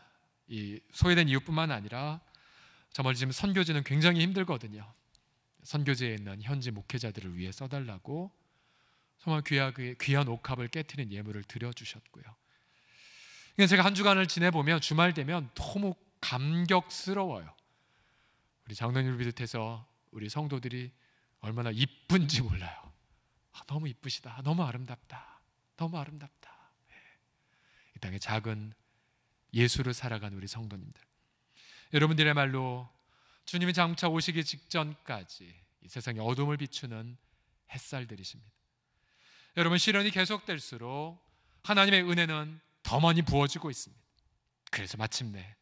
E: 이 소외된 이웃뿐만 아니라 정말 지금 선교지는 굉장히 힘들거든요. 선교지에 있는 현지 목회자들을 위해 써달라고 정말 귀한 옥합을 깨트린 예물을 드려주셨고요. 제가 한 주간을 지내보면 주말 되면 너무 감격스러워요. 우리 장로님을 비롯해서 우리 성도들이 얼마나 이쁜지 몰라요. 너무 이쁘시다, 너무 아름답다, 너무 아름답다. 이 땅에 작은 예수를 살아가는 우리 성도님들, 여러분들의말로 주님이 장차 오시기 직전까지 이 세상의 어둠을 비추는 햇살들이십니다. 여러분, 시련이 계속될수록 하나님의 은혜는 더 많이 부어지고 있습니다. 그래서 마침내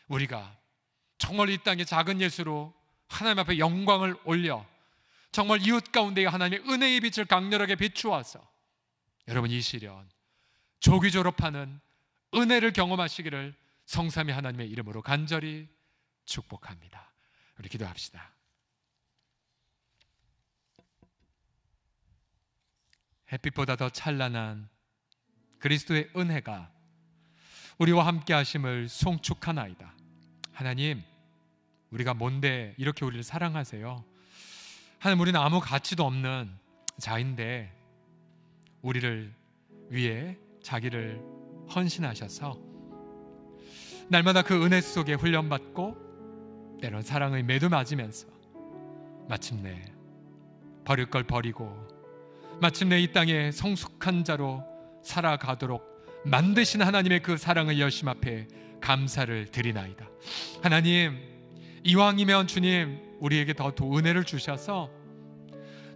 E: 우리가 정말 이 땅의 작은 예수로 하나님 앞에 영광을 올려 정말 이웃 가운데 하나님의 은혜의 빛을 강렬하게 비추어서 여러분, 이 시련 조기 졸업하는 은혜를 경험하시기를 성삼위 하나님의 이름으로 간절히 축복합니다. 우리 기도합시다. 햇빛보다 더 찬란한 그리스도의 은혜가 우리와 함께 하심을 송축하나이다. 하나님, 우리가 뭔데 이렇게 우리를 사랑하세요? 하나님, 우리는 아무 가치도 없는 자인데 우리를 위해 자기를 헌신하셔서 날마다 그 은혜 속에 훈련받고 때론 사랑의 매도 맞으면서 마침내 버릴 걸 버리고 마침내 이 땅에 성숙한 자로 살아가도록 만드신 하나님의 그 사랑의 여심 앞에 감사를 드리나이다. 하나님, 이왕이면 주님 우리에게 더 은혜를 주셔서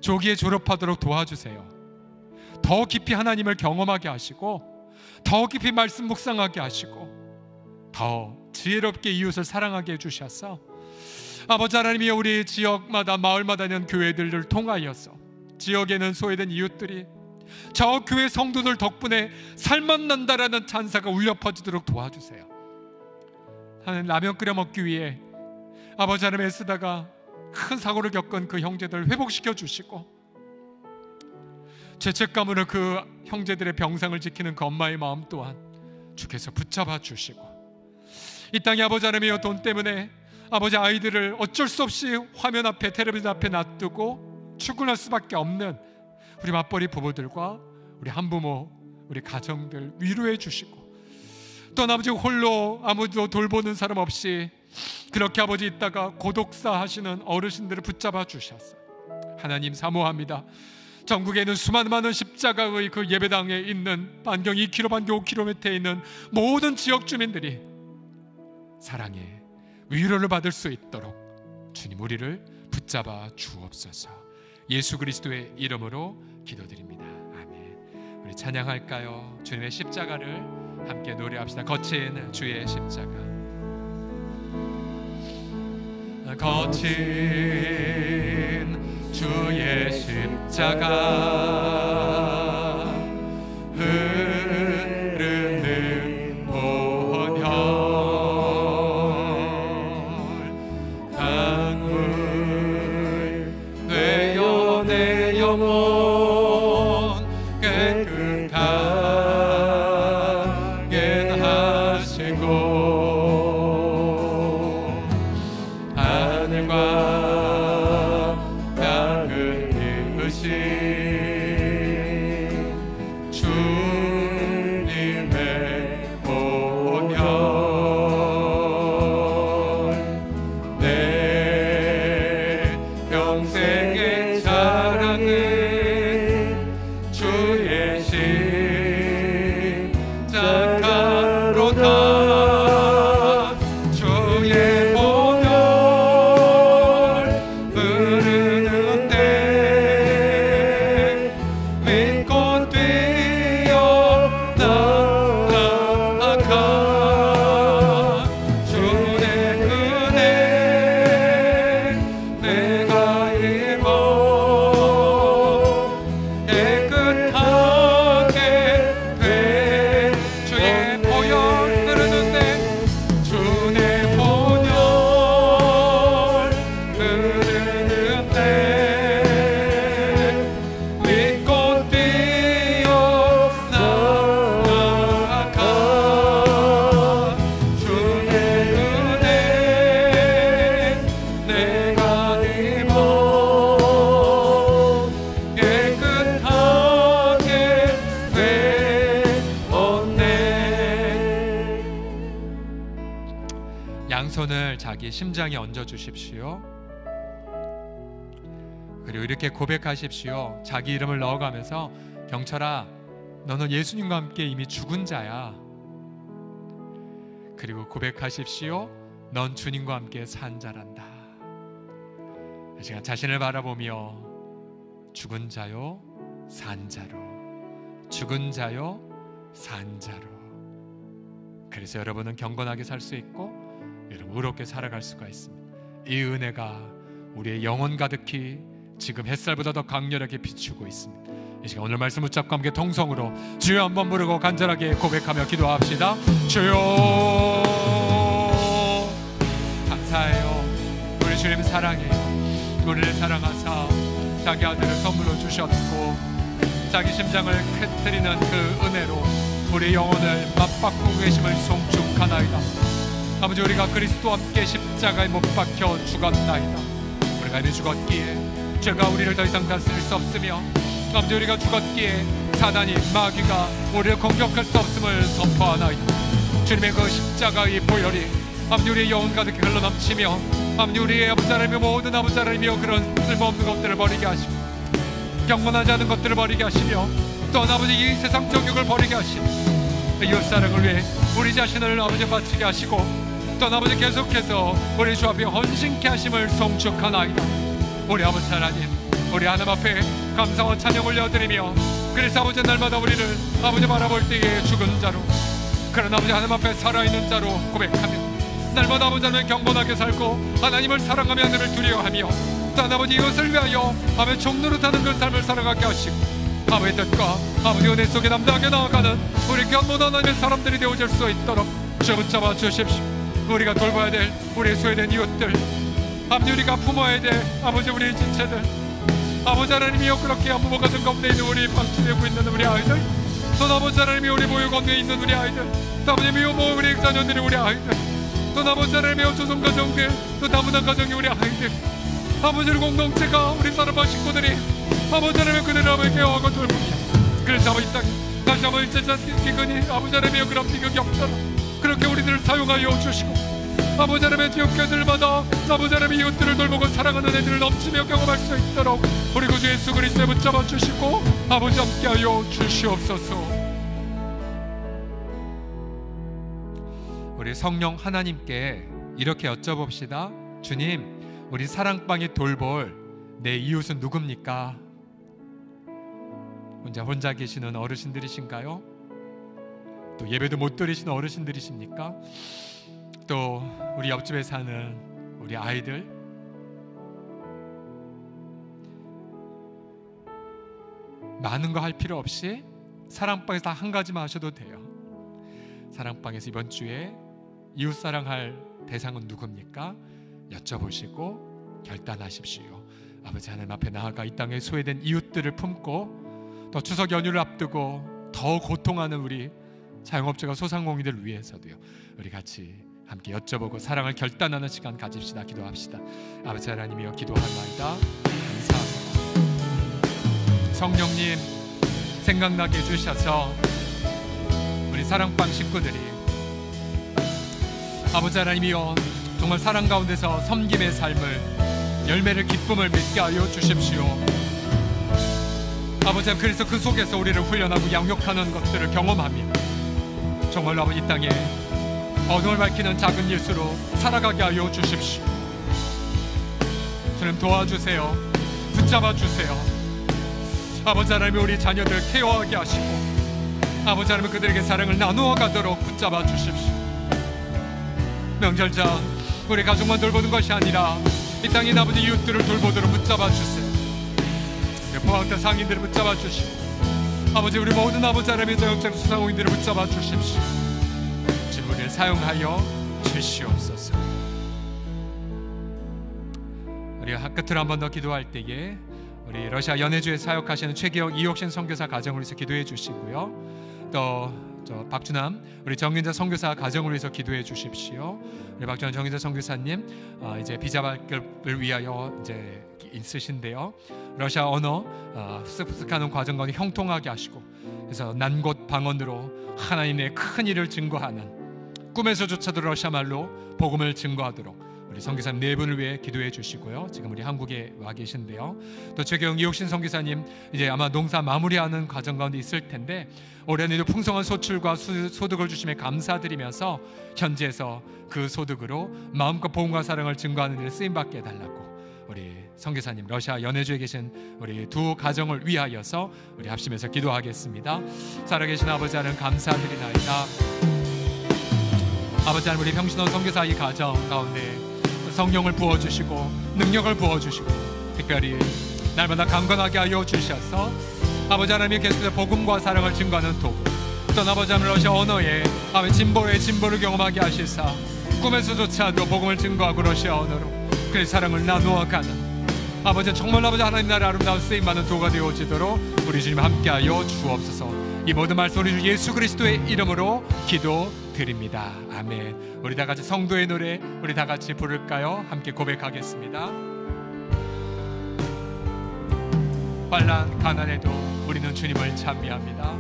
E: 조기에 졸업하도록 도와주세요. 더 깊이 하나님을 경험하게 하시고 더 깊이 말씀 묵상하게 하시고 더 지혜롭게 이웃을 사랑하게 해주셔서 아버지 하나님이 우리 지역마다 마을마다 있는 교회들을 통하여서 지역에는 소외된 이웃들이 저 교회 성도들 덕분에 살맛난다라는 찬사가 울려 퍼지도록 도와주세요. 하나님, 라면 끓여 먹기 위해 아버지 하나님 애쓰다가 큰 사고를 겪은 그 형제들을 회복시켜 주시고 죄책감으로 그 형제들의 병상을 지키는 그 엄마의 마음 또한 주께서 붙잡아 주시고 이 땅에 아버지 하나님이여 돈 때문에 아버지 아이들을 어쩔 수 없이 화면 앞에 텔레비전 앞에 놔두고 출근할 수밖에 없는 우리 맞벌이 부부들과 우리 한부모 우리 가정들 위로해 주시고 또 아버지 홀로 아무도 돌보는 사람 없이 그렇게 아버지 있다가 고독사 하시는 어르신들을 붙잡아 주셔서 하나님 사모합니다. 전국에 있는 수많은 십자가의 그 예배당에 있는 반경 2km 반경 5km에 있는 모든 지역 주민들이 사랑의 위로를 받을 수 있도록 주님 우리를 붙잡아 주옵소서. 예수 그리스도의 이름으로 기도드립니다. 아멘. 우리 찬양할까요? 주님의 십자가를 함께 노래합시다. 거친 주의 십자가, 거친 주의 십자가, 흐르는 보혈, 강물 되어 내 영혼 깨끗하게 하시고 하늘과 땅을 이으신 주님의 보혈, 내 평생의 자랑은 주의 십자가로다. 주의 보혈 손을 자기 심장에 얹어 주십시오. 그리고 이렇게 고백하십시오. 자기 이름을 넣어가면서 병철아, 너는 예수님과 함께 이미 죽은 자야. 그리고 고백하십시오. 넌 주님과 함께 산 자란다. 이 시간 자신을 바라보며 죽은 자요 산 자로, 죽은 자요 산 자로. 그래서 여러분은 경건하게 살 수 있고 여러분 의롭게 살아갈 수가 있습니다. 이 은혜가 우리의 영혼 가득히 지금 햇살보다 더 강렬하게 비추고 있습니다. 이 시간 오늘 말씀 붙잡고 함께 통성으로 주여 한번 부르고 간절하게 고백하며 기도합시다. 주여, 감사해요. 우리 주님 사랑해요. 우리를 사랑하사 자기 아들을 선물로 주셨고 자기 심장을 깨뜨리는 그 은혜로 우리 영혼을 맞바꾸고 계심을 송축하나이다. 아버지, 우리가 그리스도와 함께 십자가에 못 박혀 죽었나이다. 우리가 이미 죽었기에 죄가 우리를 더 이상 다스릴 수 없으며, 아버지, 우리가 죽었기에 사단이, 마귀가 우리를 공격할 수 없음을 선포하나이다. 주님의 그 십자가의 보혈이 아버지 우리의 영혼 가득히 흘러넘치며, 아버지 우리의 아버지 하나님의 모든 아버지 하나님이여 그런 쓸모없는 것들을 버리게 하시고 경건하지 않은 것들을 버리게 하시며, 또한 아버지 이 세상 정욕을 버리게 하시며 이웃사랑을 위해 우리 자신을 아버지 바치게 하시고, 또한 아버지 계속해서 우리 주 앞에 헌신케 하심을 송축하나이다. 우리 아버지 하나님, 우리 하나님 앞에 감사와 찬양 올려드리며, 그래서 아버지 날마다 우리를 아버지 바라볼 때에 죽은 자로, 그런 아버지 하나님 앞에 살아있는 자로 고백하며 날마다 아버지 하나님 경건하게 살고 하나님을 사랑하며 하늘을 두려워하며, 또한 아버지 이것을 위하여 아버지 종노릇하는 그 삶을 살아가게 하시고, 아버지 뜻과 아버지 은혜 속에 남다하게 나아가는 우리 견고한 하나님의 사람들이 되어질 수 있도록 주 붙잡아 주십시오. 우리가 돌봐야 될 우리의 소외된 이웃들, 아버지 우리가 품어야 될 아버지 우리의 지체들, 아버지 하나님이여 그렇게 부모 가정 가운데 있는 우리 방치되고 있는 우리 아이들, 또 아버지 하나님이 우리 보육 가운데 있는 우리 아이들, 또 아버지 미혼모 우리 자녀들이 우리 아이들, 또 아버지 하나님이여 조성 가정들, 또 다문화 가정이 우리 아이들, 아버지 공동체가 우리 사랑과 식구들이 아버지 하나님의 그들을 아버지 케어하고 돌봅니다. 그래서 아버지 땅 다시 한번 일제자 기근이 아버지 하나님이여 그런 비극이 없도록 그렇게 우리들을 사용하여 주시고, 아버지 하나님의 지역교회들마다 아버지 하나님의 이웃들을 돌보고 사랑하는 애들을 넘치며 경험할 수 있도록 우리 구주 예수 그리스도에 붙잡아 주시고 아버지 함께하여 주시옵소서. 우리 성령 하나님께 이렇게 여쭤봅시다. 주님, 우리 사랑방에 돌볼 내 이웃은 누굽니까? 혼자 계시는 어르신들이신가요? 또 예배도 못 드리시는 어르신들이십니까? 또 우리 옆집에 사는 우리 아이들, 많은 거 할 필요 없이 사랑방에서 다 한 가지만 하셔도 돼요. 사랑방에서 이번 주에 이웃사랑할 대상은 누굽니까? 여쭤보시고 결단하십시오. 아버지 하나님 앞에 나아가 이 땅에 소외된 이웃들을 품고, 또 추석 연휴를 앞두고 더 고통하는 우리 자영업자가 소상공인들을 위해서도요, 우리 같이 함께 여쭤보고 사랑을 결단하는 시간 가집시다. 기도합시다. 아버지 하나님이여 기도하나이다. 감사합니다. 성령님 생각나게 해주셔서 우리 사랑방 식구들이 아버지 하나님이여 정말 사랑 가운데서 섬김의 삶을, 열매를, 기쁨을 맺게 하여 주십시오. 아버지, 그래서 그 속에서 우리를 훈련하고 양육하는 것들을 경험하며 정말로 아버지 이 땅에 어둠을 밝히는 작은 예수로 살아가게 하여 주십시오. 주님 도와주세요. 붙잡아 주세요. 아버지 하나님 우리 자녀들 케어하게 하시고, 아버지 하나님 그들에게 사랑을 나누어 가도록 붙잡아 주십시오. 명절자 우리 가족만 돌보는 것이 아니라 이 땅에 아버지 이웃들을 돌보도록 붙잡아 주세요. 포항대 상인들을 붙잡아 주시고, 아버지 우리 모든 아버지 하나님의 자영장 수상공인들을 붙잡아 주십시오. 주님을 사용하여 주시옵소서. 우리 끝으로 한 번 더 기도할 때에 우리 러시아 연해주에 사역하시는 최기혁 이옥신 선교사 가정을 위해서 기도해 주시고요. 또 박준남 우리 정인자 선교사 가정을 위해서 기도해 주십시오. 우리 박준남 정인자 선교사님 이제 비자 발급을 위하여 이제 있으신데요. 러시아 언어 습득하는 과정 가운데 형통하게 하시고, 그래서 난 곳 방언으로 하나님의 큰 일을 증거하는 꿈에서조차도 러시아 말로 복음을 증거하도록 우리 선교사님 네 분을 위해 기도해 주시고요. 지금 우리 한국에 와 계신데요. 또 최경 이옥신 선교사님 이제 아마 농사 마무리하는 과정 가운데 있을 텐데 올해는 풍성한 소출과 소득을 주심에 감사드리면서 현지에서 그 소득으로 마음껏 복음과 사랑을 증거하는 일에 쓰임받게 해달라고 우리 선교사님 러시아 연해주에 계신 우리 두 가정을 위하여서 우리 합심해서 기도하겠습니다. 살아계신 아버지 하나님 감사드리나이다. 아버지 하나님 우리 평신호 선교사 이 가정 가운데 성령을 부어주시고 능력을 부어주시고 특별히 날마다 강건하게 하여 주셔서 아버지 하나님이 계속해서 복음과 사랑을 증거하는 도구 또 아버지 하나님 러시아 언어에 진보의 진보를 경험하게 하시사 꿈에서조차도 복음을 증거하고 러시아 언어로 그 사랑을 나누어가는 아버지 정말 아버지 하나님 나라의 아름다운 쓰임받는 도가 되어지도록 우리 주님 함께하여 주옵소서. 이 모든 말씀 우리 주 예수 그리스도의 이름으로 기도드립니다. 아멘. 우리 다같이 성도의 노래 우리 다같이 부를까요? 함께 고백하겠습니다. 환난 가난에도 우리는 주님을 찬미합니다.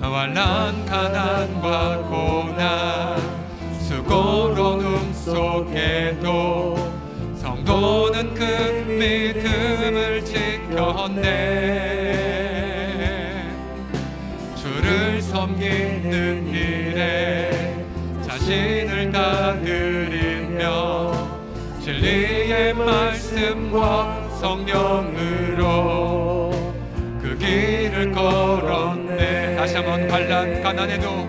E: 환난 가난과 고난 수고로움 속에도 성도는 그 믿음을 지켰네. 주를 섬기는 일에 자신을 다 드리며 진리의 말씀과 성령으로 그 길을 걸었네. 다시 한번 환난 가난에도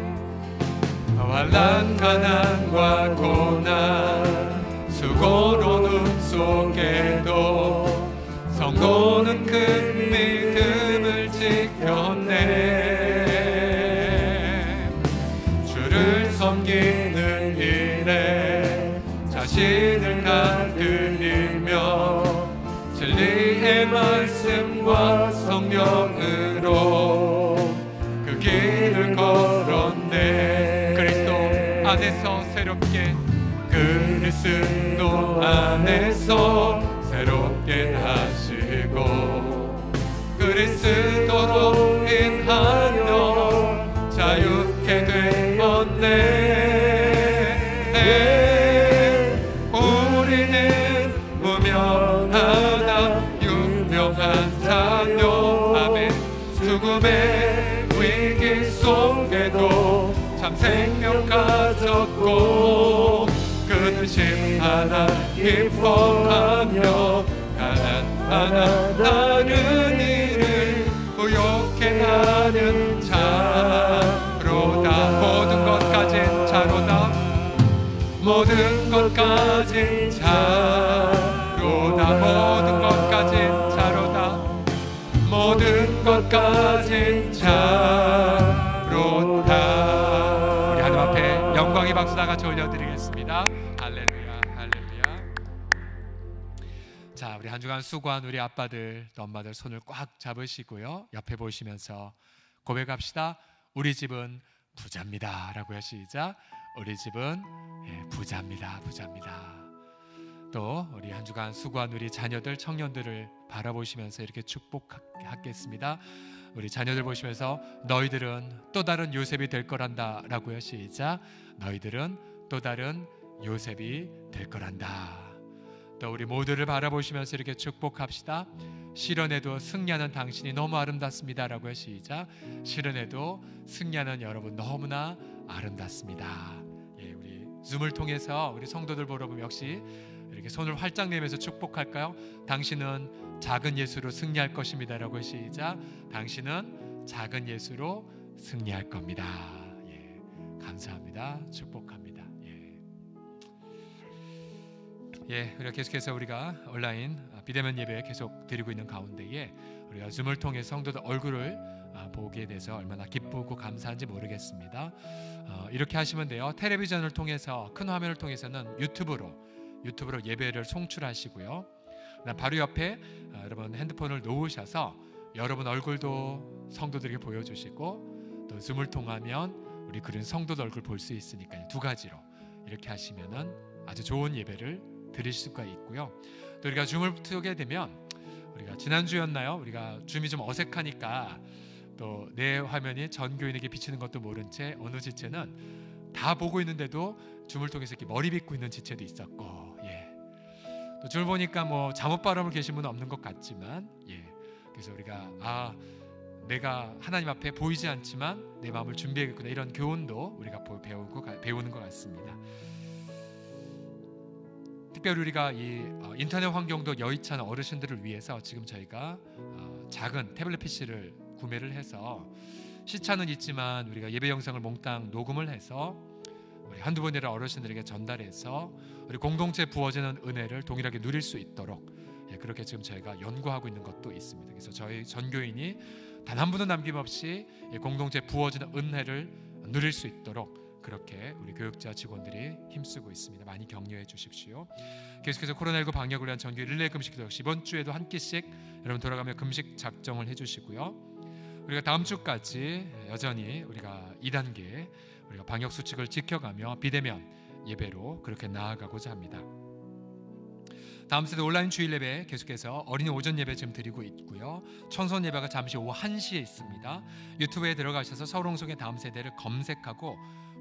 E: 환난 가난과 고난 수고로움 속에도 성도는 그 믿음을 지켰네. 주를 섬기는 일에 자신을 다 드리며 진리의 말씀과 성령으로 그 길을 걸었네. 그리스도 안에서 새롭게 그리스도 안에서 새롭게 하시고 그리스도로 인하여 자유케 되었네. 우리는 무명하나 유명한 자녀. 아멘. 죽음의 위기 속에도 참 생명 가졌고 근심 하나 기뻐하며 가난하는 이를 부욕해 하는 자로다. 모든 것 가진 자로다. 모든 것 가진 자로다. 모든 것 가진 자로다. 모든 것 가진 자로다. 우리 하나님 앞에 영광의 박수 다 같이 올려드리겠습니다. 할렐루야, 할렐루야. 자, 우리 한 주간 수고한 우리 아빠들 또 엄마들 손을 꽉 잡으시고요. 옆에 보시면서 고백합시다. 우리 집은 부자입니다 라고요. 시작. 우리 집은 부자입니다, 부자입니다. 또 우리 한 주간 수고한 우리 자녀들 청년들을 바라보시면서 이렇게 축복하겠습니다. 우리 자녀들 보시면서 너희들은 또 다른 요셉이 될 거란다 라고요. 시작. 너희들은 또 다른 요셉이 될 거란다. 또 우리 모두를 바라보시면서 이렇게 축복합시다. 시련에도 승리하는 당신이 너무 아름답습니다 라고요. 시작. 시련에도 승리하는 여러분 너무나 아름답습니다. 예, 우리 줌을 통해서 우리 성도들 보러 보면 역시 이렇게 손을 활짝 내면서 축복할까요? 당신은 작은 예수로 승리할 것입니다 라고. 시작. 당신은 작은 예수로 승리할 겁니다. 예, 감사합니다. 축복합니다. 예, 우리가 계속해서 우리가 온라인 비대면 예배 계속 드리고 있는 가운데에 우리가 줌을 통해 성도들 얼굴을 보게 돼서 얼마나 기쁘고 감사한지 모르겠습니다. 이렇게 하시면 돼요. 텔레비전을 통해서 큰 화면을 통해서는 유튜브로 예배를 송출하시고요. 바로 옆에 여러분 핸드폰을 놓으셔서 여러분 얼굴도 성도들에게 보여주시고 또 줌을 통하면 우리 그런 성도들 얼굴 볼 수 있으니까요. 두 가지로 이렇게 하시면은 아주 좋은 예배를 드릴 수가 있고요. 또 우리가 줌을 트게 되면 우리가 지난주였나요? 우리가 줌이 좀 어색하니까 또 내 화면이 전 교인에게 비치는 것도 모른 채 어느 지체는 다 보고 있는데도 줌을 통해서 이렇게 머리 빗고 있는 지체도 있었고, 또 줌을 보니까 뭐 잠옷 바람을 계신 분은 없는 것 같지만, 그래서 우리가 내가 하나님 앞에 보이지 않지만 내 마음을 준비하겠구나, 이런 교훈도 우리가 배우는 것 같습니다. 특별히 우리가 이 인터넷 환경도 여의치 않은 어르신들을 위해서 지금 저희가 작은 태블릿 PC를 구매를 해서 시차는 있지만 우리가 예배 영상을 몽땅 녹음을 해서 우리 한두 번이라 어르신들에게 전달해서 우리 공동체에 부어지는 은혜를 동일하게 누릴 수 있도록 그렇게 지금 저희가 연구하고 있는 것도 있습니다. 그래서 저희 전교인이 단 한 분은 남김없이 공동체에 부어지는 은혜를 누릴 수 있도록 그렇게 우리 교육자 직원들이 힘쓰고 있습니다. 많이 격려해 주십시오. 계속해서 코로나19 방역을 위한 전교인 릴레이 금식도 역시 이번 주에도 한 끼씩 여러분 돌아가며 금식 작정을 해주시고요. 우리가 다음 주까지 여전히 우리가 2단계 우리가 방역 수칙을 지켜가며 비대면 예배로 그렇게 나아가고자 합니다. 다음 세대 온라인 주일 예배 계속해서 어린이 오전 예배 지금 드리고 있고요. 청소년 예배가 잠시 오후 1시에 있습니다. 유튜브에 들어가셔서 서울홍성의 다음 세대를 검색하고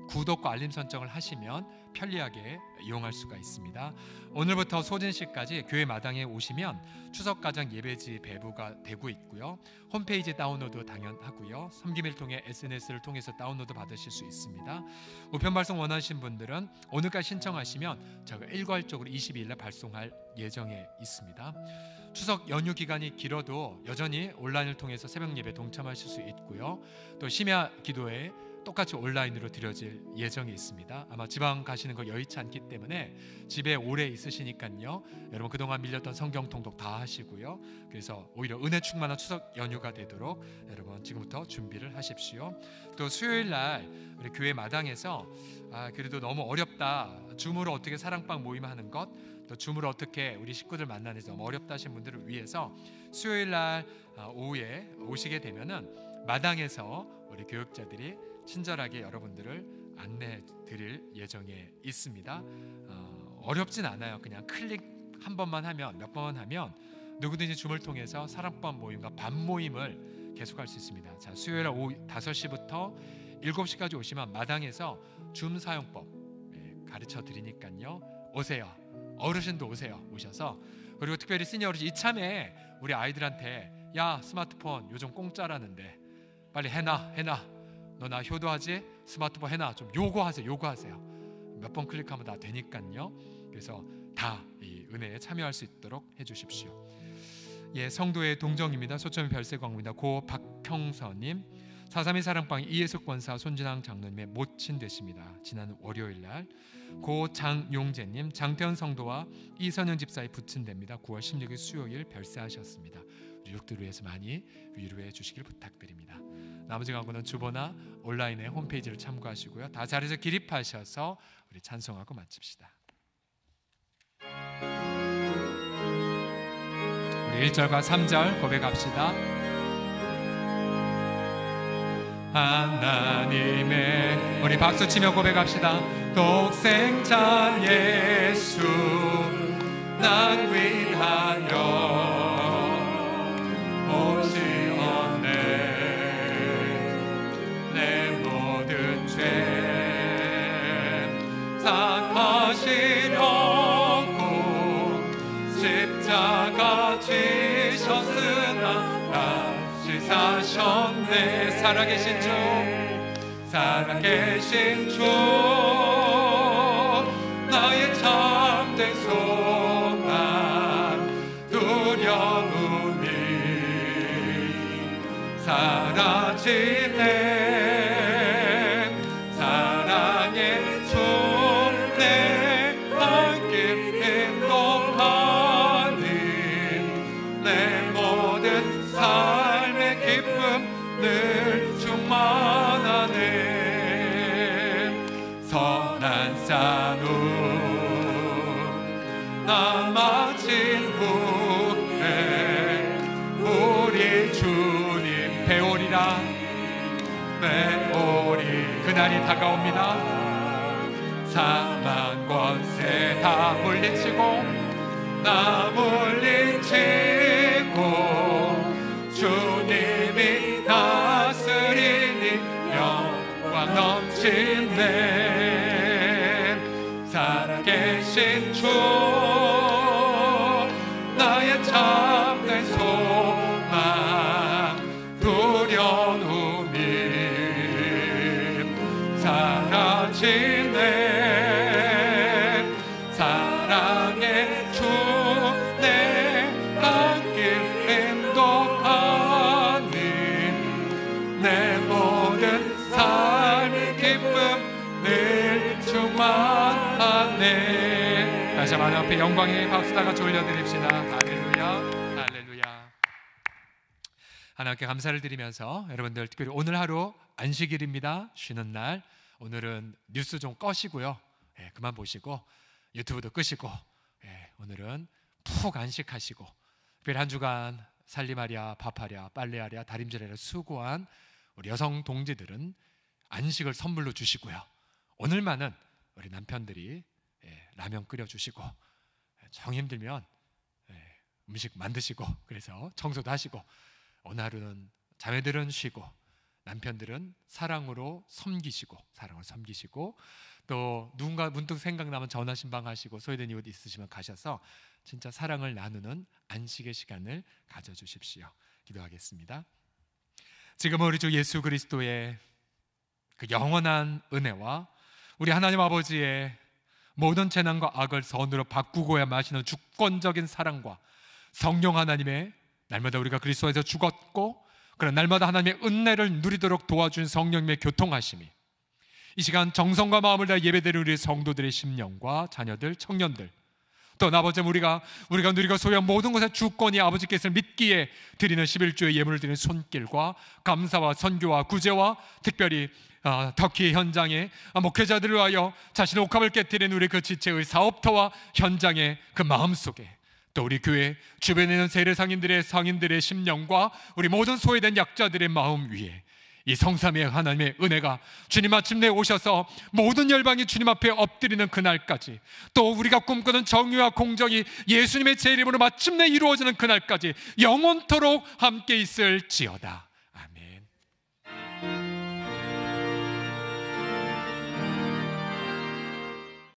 E: 구독과 알림 설정을 하시면 편리하게 이용할 수가 있습니다. 오늘부터 소진시까지 교회 마당에 오시면 추석가정 예배지 배부가 되고 있고요. 홈페이지 다운로드 당연하고요. 섬김을 통해 SNS를 통해서 다운로드 받으실 수 있습니다. 우편 발송 원하시는 분들은 오늘까지 신청하시면 저희가 일괄적으로 22일날 발송할 예정에 있습니다. 추석 연휴 기간이 길어도 여전히 온라인을 통해서 새벽 예배 동참하실 수 있고요. 또 심야 기도회 똑같이 온라인으로 드려질 예정이 있습니다. 아마 지방 가시는 거 여의치 않기 때문에 집에 오래 있으시니까요. 여러분 그동안 밀렸던 성경 통독 다 하시고요. 그래서 오히려 은혜 충만한 추석 연휴가 되도록 여러분 지금부터 준비를 하십시오. 또 수요일 날 우리 교회 마당에서 그래도 너무 어렵다, 줌으로 어떻게 사랑방 모임하는 것, 또 줌으로 어떻게 우리 식구들 만나는 게 너무 어렵다 하신 분들을 위해서 수요일 날 오후에 오시게 되면은 마당에서 우리 교육자들이 친절하게 여러분들을 안내해 드릴 예정에 있습니다. 어렵진 않아요. 그냥 클릭 한 번만 하면, 몇 번만 하면 누구든지 줌을 통해서 사랑방 모임과 밤 모임을 계속할 수 있습니다. 자, 수요일 오후 5시부터 7시까지 오시면 마당에서 줌 사용법 가르쳐 드리니까요. 오세요. 어르신도 오세요. 오셔서, 그리고 특별히 시니어 어르신 이참에 우리 아이들한테 야, 스마트폰 요즘 공짜라는데 빨리 해놔. 너 나 효도하지? 스마트폰 해놔. 좀 요구하세요. 몇 번 클릭하면 다 되니까요. 그래서 다 이 은혜에 참여할 수 있도록 해주십시오. 성도의 동정입니다. 소천의 별세광입니다. 고 박형서님, 432 사랑방 이예숙 권사 손진왕 장로님의 모친 되십니다. 지난 월요일 날. 고 장용재님, 장태현 성도와 이선영 집사의 부친됩니다. 9월 16일 수요일 별세하셨습니다. 유족들을 위해서 많이 위로해 주시길 부탁드립니다. 나머지 광고는 주보나 온라인의 홈페이지를 참고하시고요. 다 자리에서 기립하셔서 우리 찬송하고 마칩시다. 우리 1절과 3절 고백합시다. 하나님의, 우리 박수치며 고백합시다. 독생자 예수 난 위하여 오시었네. 내 모든 죄 삭하시려고 십자가 지셨으나 다시 사셨네. 살아계신 주, 살아계신 주, 나의 참된 소망, 두려움이 사라지네. 사랑의 춤내 밝게 행복하니 내 모든 삶의 기쁨 늘 충만하네. 선한 싸움 나 마친 후에 우리 주님 배우리라. 배우리. 그날이 다가옵니다. 사망 권세 다 물리치고 나 물리치고 주님이 다스리니 영광 넘치네. 나의 참된 소망 두려움이 사라지네. 사랑의 주 내 갈 길 행복하니 내 모든 삶의 기쁨 늘 주만 하네. 다시 한번 앞에 영광의 박수 다 같이 올려드립시다. 할렐루야, 할렐루야. 하나님께 감사를 드리면서 여러분들 특별히 오늘 하루 안식일입니다. 쉬는 날. 오늘은 뉴스 좀 꺼시고요, 그만 보시고 유튜브도 끄시고, 오늘은 푹 안식하시고, 특별히 한 주간 살림하랴 밥하랴 빨래하랴 다림질하랴 수고한 우리 여성 동지들은 안식을 선물로 주시고요, 오늘만은 우리 남편들이 라면 끓여주시고, 정 힘들면 음식 만드시고, 그래서 청소도 하시고, 오늘 하루는 자매들은 쉬고 남편들은 사랑으로 섬기시고, 또 누군가 문득 생각나면 전화 신방하시고, 소외된 이웃 있으시면 가셔서 진짜 사랑을 나누는 안식의 시간을 가져주십시오. 기도하겠습니다. 지금 우리 주 예수 그리스도의 그 영원한 은혜와 우리 하나님 아버지의 모든 재난과 악을 선으로 바꾸고야 마시는 주권적인 사랑과 성령 하나님의 날마다 우리가 그리스도 안에서 죽었고 그런 날마다 하나님의 은혜를 누리도록 도와준 성령님의 교통하심이 이 시간 정성과 마음을 다해 예배드리는 우리 성도들의 심령과 자녀들, 청년들, 또 아버지 우리가 누리고 소유한 모든 것의 주권이 아버지께서 믿기에 드리는 11조의 예물을 드리는 손길과 감사와 선교와 구제와 특별히 터키 현장의 목회자들을 위하여 자신의 옥합을 깨뜨리는 우리 그 지체의 사업터와 현장의 그 마음속에, 또 우리 교회 주변에 있는 세례상인들의 상인들의 심령과 우리 모든 소외된 약자들의 마음 위에 이 성삼위의 하나님의 은혜가 주님 마침내 오셔서 모든 열방이 주님 앞에 엎드리는 그날까지, 또 우리가 꿈꾸는 정의와 공정이 예수님의 제 이름으로 마침내 이루어지는 그날까지 영원토록 함께 있을지어다.